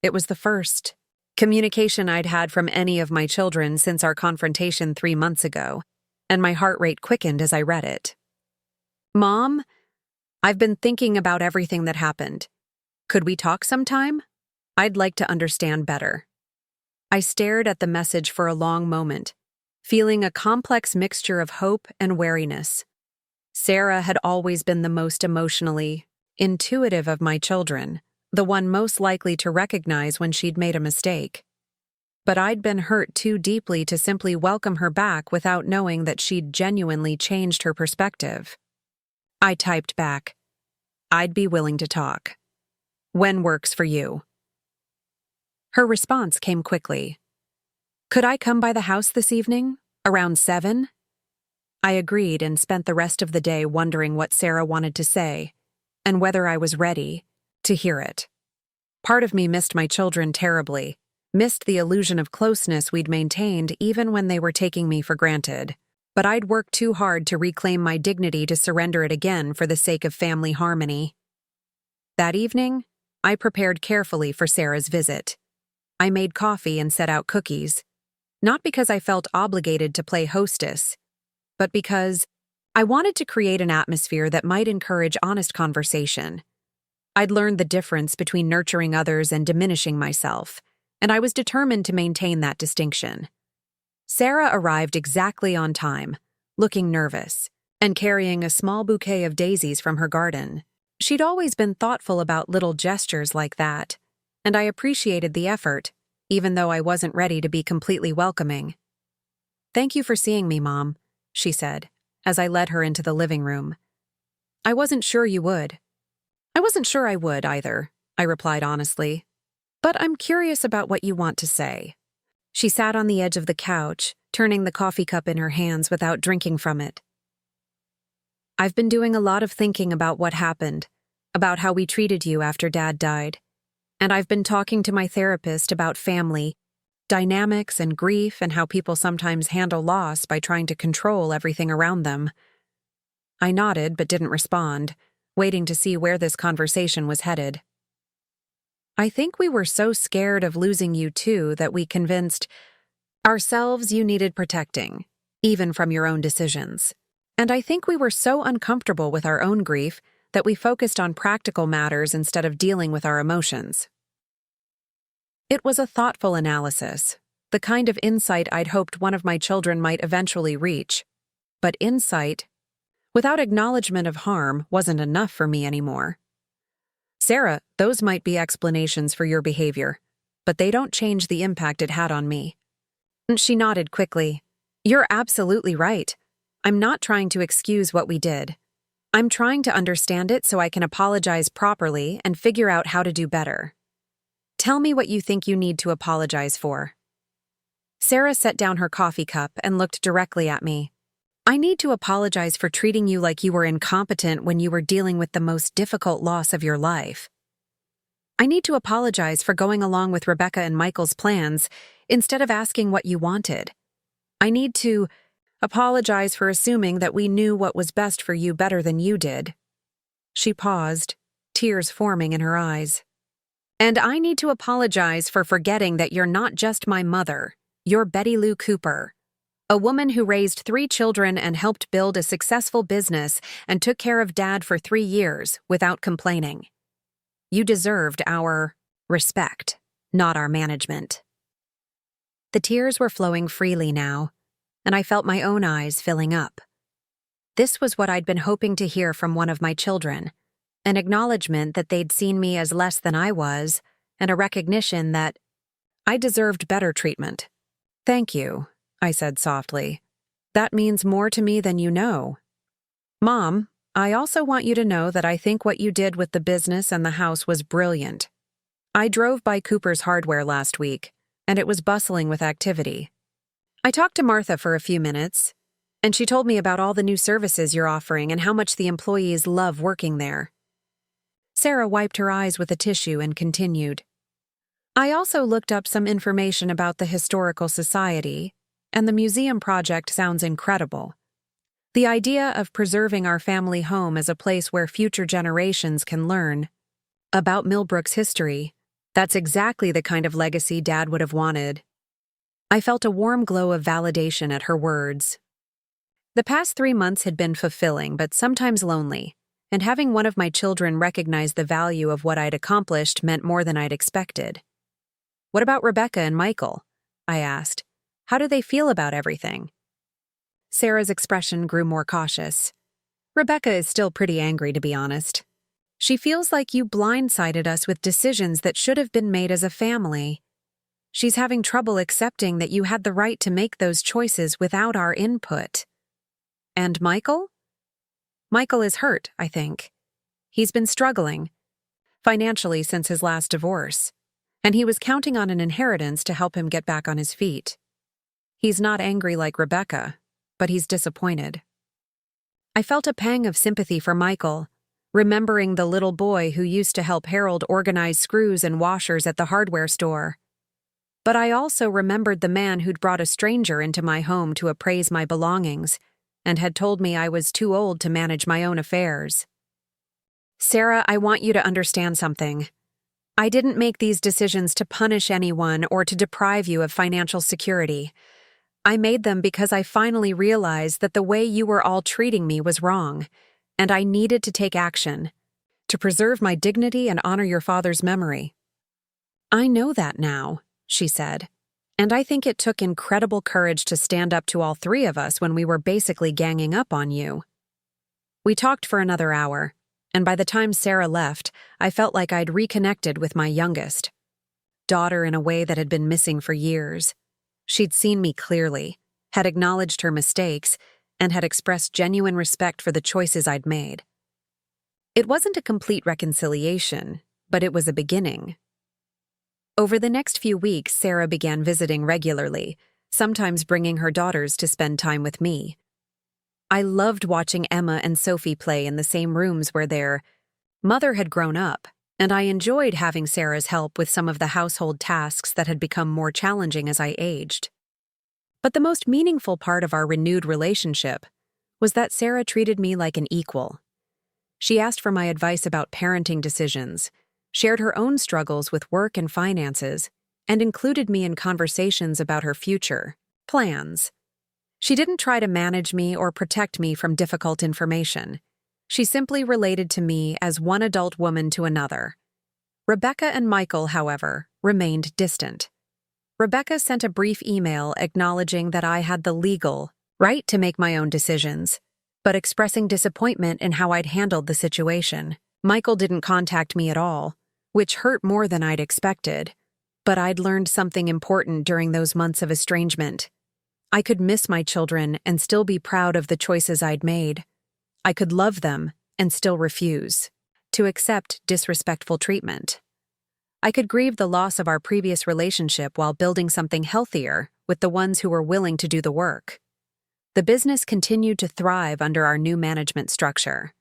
It was the first communication I'd had from any of my children since our confrontation 3 months ago, and my heart rate quickened as I read it. "Mom, I've been thinking about everything that happened. Could we talk sometime? I'd like to understand better." I stared at the message for a long moment, feeling a complex mixture of hope and wariness. Sarah had always been the most emotionally intuitive of my children, the one most likely to recognize when she'd made a mistake. But I'd been hurt too deeply to simply welcome her back without knowing that she'd genuinely changed her perspective. I typed back, "I'd be willing to talk. When works for you?" Her response came quickly. "Could I come by the house this evening, around 7?" I agreed and spent the rest of the day wondering what Sarah wanted to say, and whether I was ready to hear it. Part of me missed my children terribly, missed the illusion of closeness we'd maintained even when they were taking me for granted. But I'd worked too hard to reclaim my dignity to surrender it again for the sake of family harmony. That evening, I prepared carefully for Sarah's visit. I made coffee and set out cookies, not because I felt obligated to play hostess, but because I wanted to create an atmosphere that might encourage honest conversation. I'd learned the difference between nurturing others and diminishing myself, and I was determined to maintain that distinction. Sarah arrived exactly on time, looking nervous, and carrying a small bouquet of daisies from her garden. She'd always been thoughtful about little gestures like that, and I appreciated the effort, even though I wasn't ready to be completely welcoming. "Thank you for seeing me, Mom," she said, as I led her into the living room. "I wasn't sure you would." "I wasn't sure I would, either," I replied honestly. "But I'm curious about what you want to say." She sat on the edge of the couch, turning the coffee cup in her hands without drinking from it. "I've been doing a lot of thinking about what happened, about how we treated you after Dad died. And I've been talking to my therapist about family, dynamics and grief and how people sometimes handle loss by trying to control everything around them." I nodded but didn't respond, waiting to see where this conversation was headed. "I think we were so scared of losing you too that we convinced ourselves you needed protecting, even from your own decisions. And I think we were so uncomfortable with our own grief that we focused on practical matters instead of dealing with our emotions." It was a thoughtful analysis, the kind of insight I'd hoped one of my children might eventually reach. But insight, without acknowledgement of harm, wasn't enough for me anymore. "Sarah, those might be explanations for your behavior, but they don't change the impact it had on me." She nodded quickly. "You're absolutely right. I'm not trying to excuse what we did. I'm trying to understand it so I can apologize properly and figure out how to do better. Tell me what you think you need to apologize for." Sarah set down her coffee cup and looked directly at me. "I need to apologize for treating you like you were incompetent when you were dealing with the most difficult loss of your life. I need to apologize for going along with Rebecca and Michael's plans instead of asking what you wanted. I need to apologize for assuming that we knew what was best for you better than you did." She paused, tears forming in her eyes. "And I need to apologize for forgetting that you're not just my mother, you're Betty Lou Cooper. A woman who raised 3 children and helped build a successful business and took care of Dad for 3 years without complaining. You deserved our respect, not our management." The tears were flowing freely now, and I felt my own eyes filling up. This was what I'd been hoping to hear from one of my children, an acknowledgement that they'd seen me as less than I was, and a recognition that I deserved better treatment. "Thank you," I said softly. "That means more to me than you know. Mom, I also want you to know that I think what you did with the business and the house was brilliant. I drove by Cooper's Hardware last week, and it was bustling with activity. I talked to Martha for a few minutes, and she told me about all the new services you're offering and how much the employees love working there." Sarah wiped her eyes with a tissue and continued. "I also looked up some information about the Historical Society, and the museum project sounds incredible. The idea of preserving our family home as a place where future generations can learn about Millbrook's history, that's exactly the kind of legacy Dad would have wanted." I felt a warm glow of validation at her words. The past 3 months had been fulfilling but sometimes lonely, and having one of my children recognize the value of what I'd accomplished meant more than I'd expected. "What about Rebecca and Michael?" I asked. "How do they feel about everything?" Sarah's expression grew more cautious. "Rebecca is still pretty angry, to be honest. She feels like you blindsided us with decisions that should have been made as a family. She's having trouble accepting that you had the right to make those choices without our input." "And Michael?" "Michael is hurt, I think. He's been struggling financially since his last divorce, and he was counting on an inheritance to help him get back on his feet. He's not angry like Rebecca, but he's disappointed." I felt a pang of sympathy for Michael, remembering the little boy who used to help Harold organize screws and washers at the hardware store. But I also remembered the man who'd brought a stranger into my home to appraise my belongings and had told me I was too old to manage my own affairs. Sarah, I want you to understand something. I didn't make these decisions to punish anyone or to deprive you of financial security. I made them because I finally realized that the way you were all treating me was wrong, and I needed to take action to preserve my dignity and honor your father's memory. I know that now, she said, and I think it took incredible courage to stand up to all three of us when we were basically ganging up on you. We talked for another hour, and by the time Sarah left, I felt like I'd reconnected with my youngest daughter in a way that had been missing for years. She'd seen me clearly, had acknowledged her mistakes, and had expressed genuine respect for the choices I'd made. It wasn't a complete reconciliation, but it was a beginning. Over the next few weeks, Sarah began visiting regularly, sometimes bringing her daughters to spend time with me. I loved watching Emma and Sophie play in the same rooms where their mother had grown up, and I enjoyed having Sarah's help with some of the household tasks that had become more challenging as I aged. But the most meaningful part of our renewed relationship was that Sarah treated me like an equal. She asked for my advice about parenting decisions, shared her own struggles with work and finances, and included me in conversations about her future plans. She didn't try to manage me or protect me from difficult information. She simply related to me as one adult woman to another. Rebecca and Michael, however, remained distant. Rebecca sent a brief email acknowledging that I had the legal right to make my own decisions, but expressing disappointment in how I'd handled the situation. Michael didn't contact me at all, which hurt more than I'd expected, but I'd learned something important during those months of estrangement. I could miss my children and still be proud of the choices I'd made. I could love them and still refuse to accept disrespectful treatment. I could grieve the loss of our previous relationship while building something healthier with the ones who were willing to do the work. The business continued to thrive under our new management structure.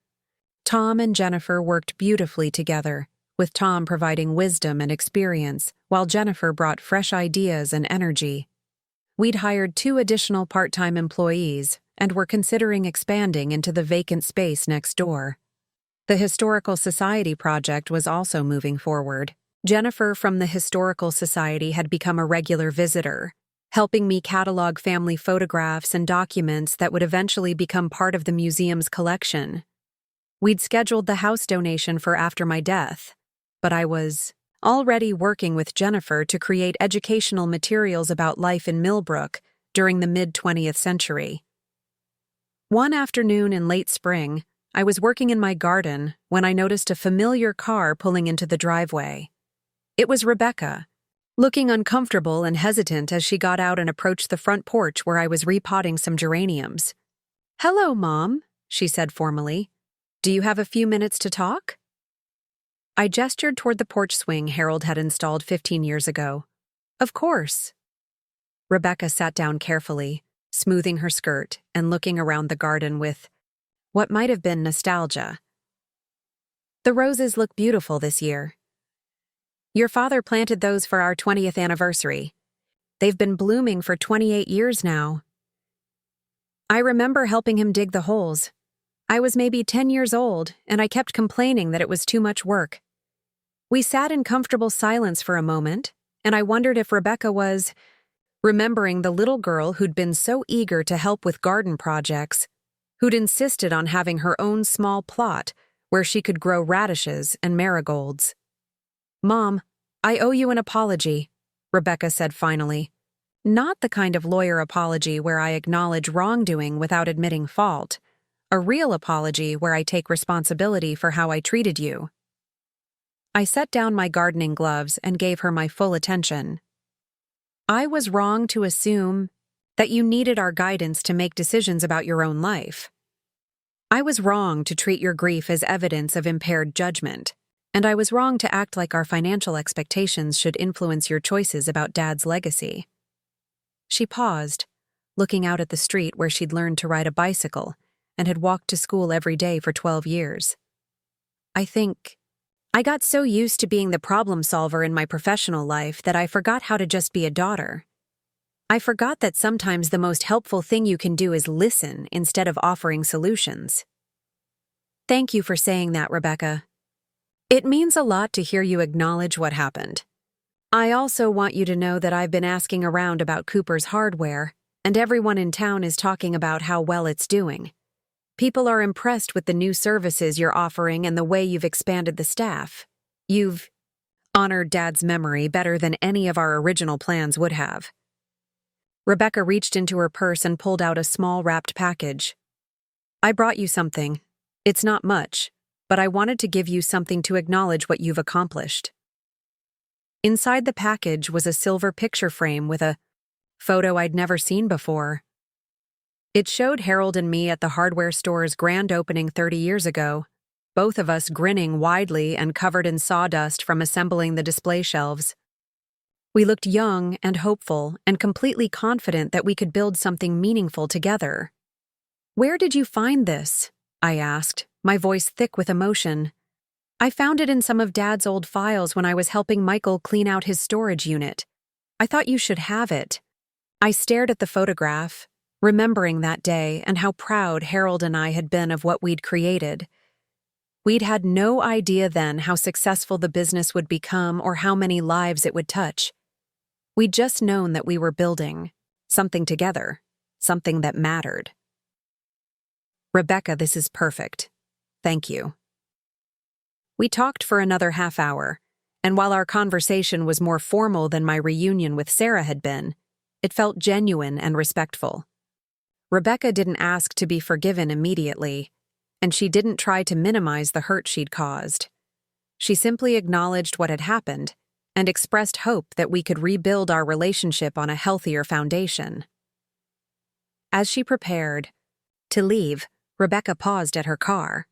Tom and Jennifer worked beautifully together, with Tom providing wisdom and experience, while Jennifer brought fresh ideas and energy. We'd hired 2 additional part-time employees and were considering expanding into the vacant space next door. The Historical Society project was also moving forward. Jennifer from the Historical Society had become a regular visitor, helping me catalog family photographs and documents that would eventually become part of the museum's collection. We'd scheduled the house donation for after my death, but I was already working with Jennifer to create educational materials about life in Millbrook during the mid-20th century. One afternoon in late spring, I was working in my garden when I noticed a familiar car pulling into the driveway. It was Rebecca, looking uncomfortable and hesitant as she got out and approached the front porch where I was repotting some geraniums. "Hello, Mom," she said formally. "Do you have a few minutes to talk?" I gestured toward the porch swing Harold had installed 15 years ago. "Of course." Rebecca sat down carefully, smoothing her skirt and looking around the garden with what might have been nostalgia. "The roses look beautiful this year. Your father planted those for our 20th anniversary. They've been blooming for 28 years now. I remember helping him dig the holes. I was maybe 10 years old, and I kept complaining that it was too much work. We sat in comfortable silence for a moment, and I wondered if Rebecca was remembering the little girl who'd been so eager to help with garden projects, who'd insisted on having her own small plot where she could grow radishes and marigolds. "Mom, I owe you an apology," Rebecca said finally. "Not the kind of lawyer apology where I acknowledge wrongdoing without admitting fault. A real apology where I take responsibility for how I treated you." I set down my gardening gloves and gave her my full attention. "I was wrong to assume that you needed our guidance to make decisions about your own life. I was wrong to treat your grief as evidence of impaired judgment, and I was wrong to act like our financial expectations should influence your choices about Dad's legacy." She paused, looking out at the street where she'd learned to ride a bicycle and had walked to school every day for 12 years. I think I got so used to being the problem solver in my professional life that I forgot how to just be a daughter. I forgot that sometimes the most helpful thing you can do is listen instead of offering solutions. Thank you for saying that, Rebecca. It means a lot to hear you acknowledge what happened. I also want you to know that I've been asking around about Cooper's hardware, and everyone in town is talking about how well it's doing. People are impressed with the new services you're offering and the way you've expanded the staff. You've honored Dad's memory better than any of our original plans would have. Rebecca reached into her purse and pulled out a small wrapped package. I brought you something. It's not much, but I wanted to give you something to acknowledge what you've accomplished. Inside the package was a silver picture frame with a photo I'd never seen before. It showed Harold and me at the hardware store's grand opening 30 years ago, both of us grinning widely and covered in sawdust from assembling the display shelves. We looked young and hopeful and completely confident that we could build something meaningful together. "Where did you find this?" I asked, my voice thick with emotion. "I found it in some of Dad's old files when I was helping Michael clean out his storage unit. I thought you should have it." I stared at the photograph, remembering that day and how proud Harold and I had been of what we'd created. We'd had no idea then how successful the business would become or how many lives it would touch. We'd just known that we were building something together, something that mattered. "Rebecca, this is perfect. Thank you." We talked for another half hour, and while our conversation was more formal than my reunion with Sarah had been, it felt genuine and respectful. Rebecca didn't ask to be forgiven immediately, and she didn't try to minimize the hurt she'd caused. She simply acknowledged what had happened and expressed hope that we could rebuild our relationship on a healthier foundation. As she prepared to leave, Rebecca paused at her car.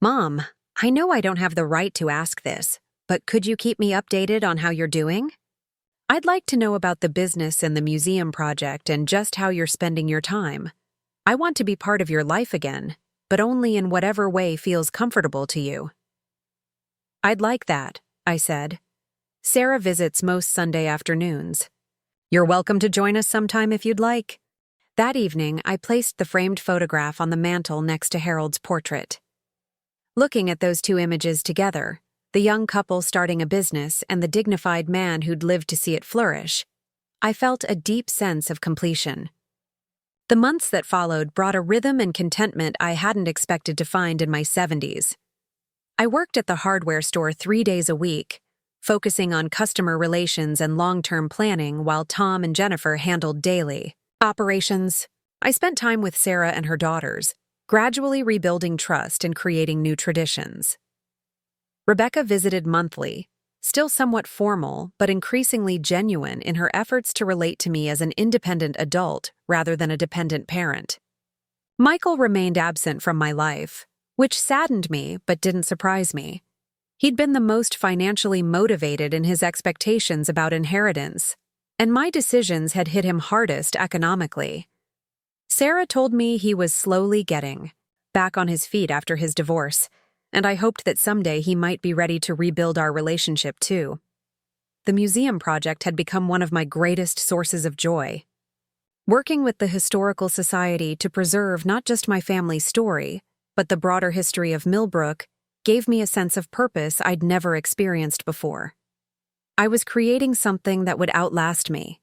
"Mom, I know I don't have the right to ask this, but could you keep me updated on how you're doing? I'd like to know about the business and the museum project and just how you're spending your time. I want to be part of your life again, but only in whatever way feels comfortable to you." "I'd like that," I said. "Sarah visits most Sunday afternoons. You're welcome to join us sometime if you'd like." That evening, I placed the framed photograph on the mantel next to Harold's portrait. Looking at those two images together, the young couple starting a business and the dignified man who'd lived to see it flourish, I felt a deep sense of completion. The months that followed brought a rhythm and contentment I hadn't expected to find in my 70s. I worked at the hardware store 3 days a week, focusing on customer relations and long-term planning while Tom and Jennifer handled daily operations. I spent time with Sarah and her daughters, gradually rebuilding trust and creating new traditions. Rebecca visited monthly, still somewhat formal but increasingly genuine in her efforts to relate to me as an independent adult rather than a dependent parent. Michael remained absent from my life, which saddened me but didn't surprise me. He'd been the most financially motivated in his expectations about inheritance, and my decisions had hit him hardest economically. Sarah told me he was slowly getting back on his feet after his divorce, and I hoped that someday he might be ready to rebuild our relationship too. The museum project had become one of my greatest sources of joy. Working with the Historical Society to preserve not just my family's story, but the broader history of Millbrook, gave me a sense of purpose I'd never experienced before. I was creating something that would outlast me,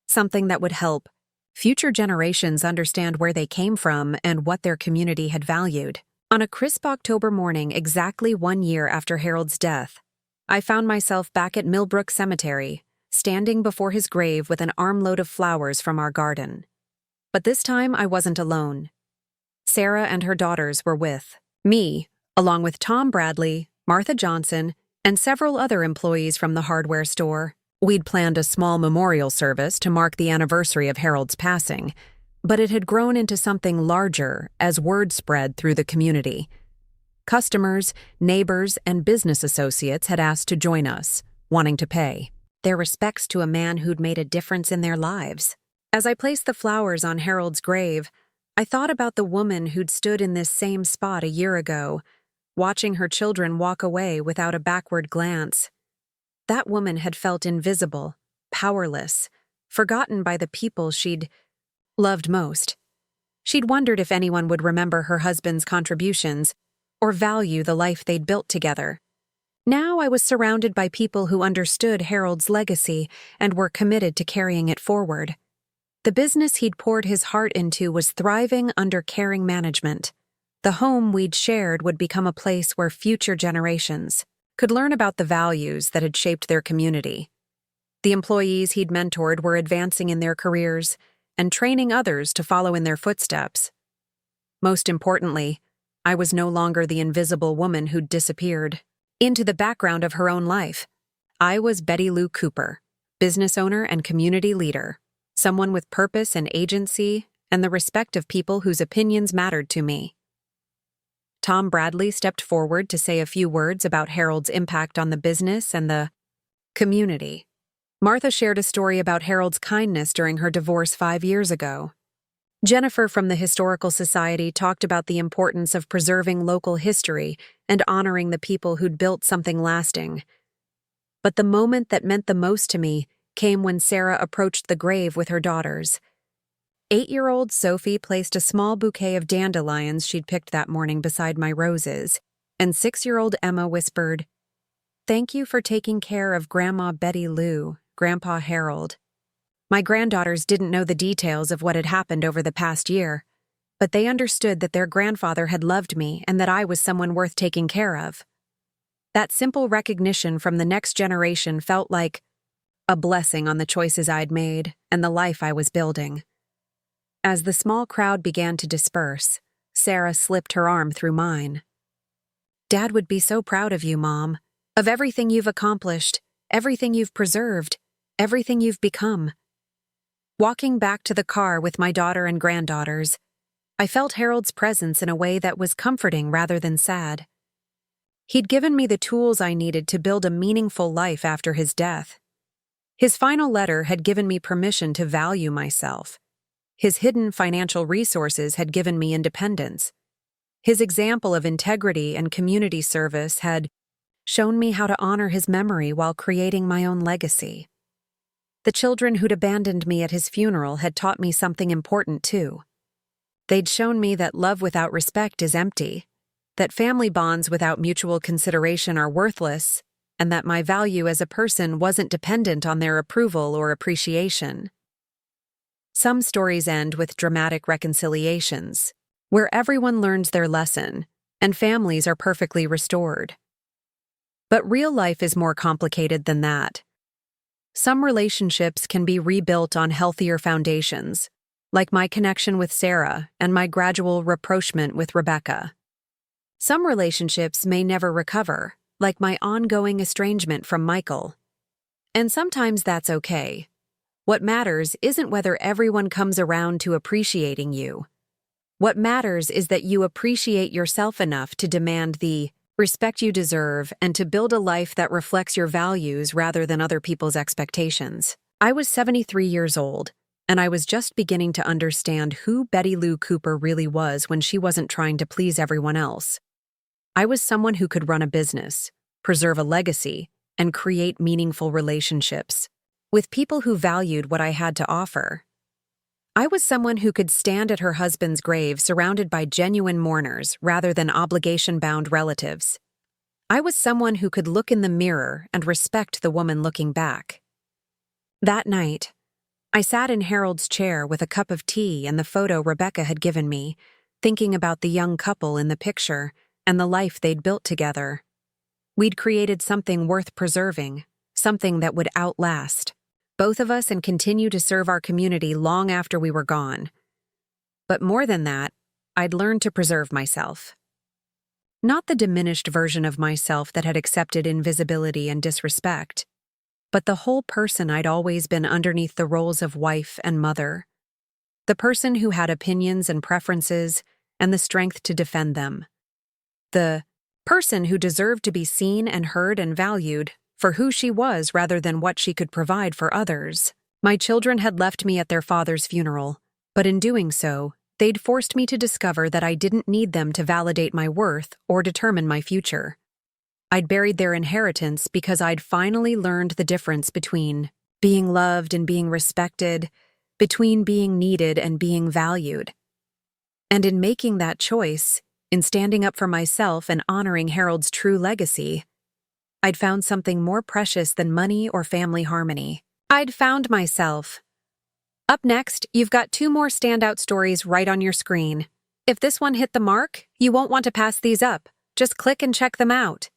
something that would help future generations understand where they came from and what their community had valued. On a crisp October morning exactly 1 year after Harold's death, I found myself back at Millbrook Cemetery, standing before his grave with an armload of flowers from our garden. But this time I wasn't alone. Sarah and her daughters were with me, along with Tom Bradley, Martha Johnson, and several other employees from the hardware store. We'd planned a small memorial service to mark the anniversary of Harold's passing, but it had grown into something larger as word spread through the community. Customers, neighbors, and business associates had asked to join us, wanting to pay their respects to a man who'd made a difference in their lives. As I placed the flowers on Harold's grave, I thought about the woman who'd stood in this same spot a year ago, watching her children walk away without a backward glance. That woman had felt invisible, powerless, forgotten by the people she'd loved most. She'd wondered if anyone would remember her husband's contributions or value the life they'd built together. Now I was surrounded by people who understood Harold's legacy and were committed to carrying it forward. The business he'd poured his heart into was thriving under caring management. The home we'd shared would become a place where future generations could learn about the values that had shaped their community. The employees he'd mentored were advancing in their careers and training others to follow in their footsteps. Most importantly, I was no longer the invisible woman who'd disappeared into the background of her own life. I was Betty Lou Cooper, business owner and community leader, someone with purpose and agency and the respect of people whose opinions mattered to me. Tom Bradley stepped forward to say a few words about Harold's impact on the business and the community. Martha shared a story about Harold's kindness during her divorce 5 years ago. Jennifer from the Historical Society talked about the importance of preserving local history and honoring the people who'd built something lasting. But the moment that meant the most to me came when Sarah approached the grave with her daughters. 8-year-old Sophie placed a small bouquet of dandelions she'd picked that morning beside my roses, and 6-year-old Emma whispered, "Thank you for taking care of Grandma Betty Lou, Grandpa Harold." My granddaughters didn't know the details of what had happened over the past year, but they understood that their grandfather had loved me and that I was someone worth taking care of. That simple recognition from the next generation felt like a blessing on the choices I'd made and the life I was building. As the small crowd began to disperse, Sarah slipped her arm through mine. "Dad would be so proud of you, Mom, of everything you've accomplished, everything you've preserved, everything you've become." Walking back to the car with my daughter and granddaughters, I felt Harold's presence in a way that was comforting rather than sad. He'd given me the tools I needed to build a meaningful life after his death. His final letter had given me permission to value myself. His hidden financial resources had given me independence. His example of integrity and community service had shown me how to honor his memory while creating my own legacy. The children who'd abandoned me at his funeral had taught me something important too. They'd shown me that love without respect is empty, that family bonds without mutual consideration are worthless, and that my value as a person wasn't dependent on their approval or appreciation. Some stories end with dramatic reconciliations, where everyone learns their lesson and families are perfectly restored. But real life is more complicated than that. Some relationships can be rebuilt on healthier foundations, like my connection with Sarah and my gradual rapprochement with Rebecca. Some relationships may never recover, like my ongoing estrangement from Michael. And sometimes that's okay. What matters isn't whether everyone comes around to appreciating you. What matters is that you appreciate yourself enough to demand the respect you deserve and to build a life that reflects your values rather than other people's expectations. I was 73 years old, and I was just beginning to understand who Betty Lou Cooper really was when she wasn't trying to please everyone else. I was someone who could run a business, preserve a legacy, and create meaningful relationships with people who valued what I had to offer. I was someone who could stand at her husband's grave surrounded by genuine mourners rather than obligation-bound relatives. I was someone who could look in the mirror and respect the woman looking back. That night, I sat in Harold's chair with a cup of tea and the photo Rebecca had given me, thinking about the young couple in the picture and the life they'd built together. We'd created something worth preserving, something that would outlast both of us and continue to serve our community long after we were gone. But more than that, I'd learned to preserve myself. Not the diminished version of myself that had accepted invisibility and disrespect, but the whole person I'd always been underneath the roles of wife and mother. The person who had opinions and preferences and the strength to defend them. The person who deserved to be seen and heard and valued for who she was rather than what she could provide for others. My children had left me at their father's funeral, but in doing so, They'd forced me to discover that I didn't need them to validate my worth or determine my future. I'd buried their inheritance because I'd finally learned the difference between being loved and being respected, between being needed and being valued. And in making that choice, in standing up for myself and honoring Harold's true legacy, I'd found something more precious than money or family harmony. I'd found myself. Up next, you've got 2 more standout stories right on your screen. If this one hit the mark, you won't want to pass these up. Just click and check them out.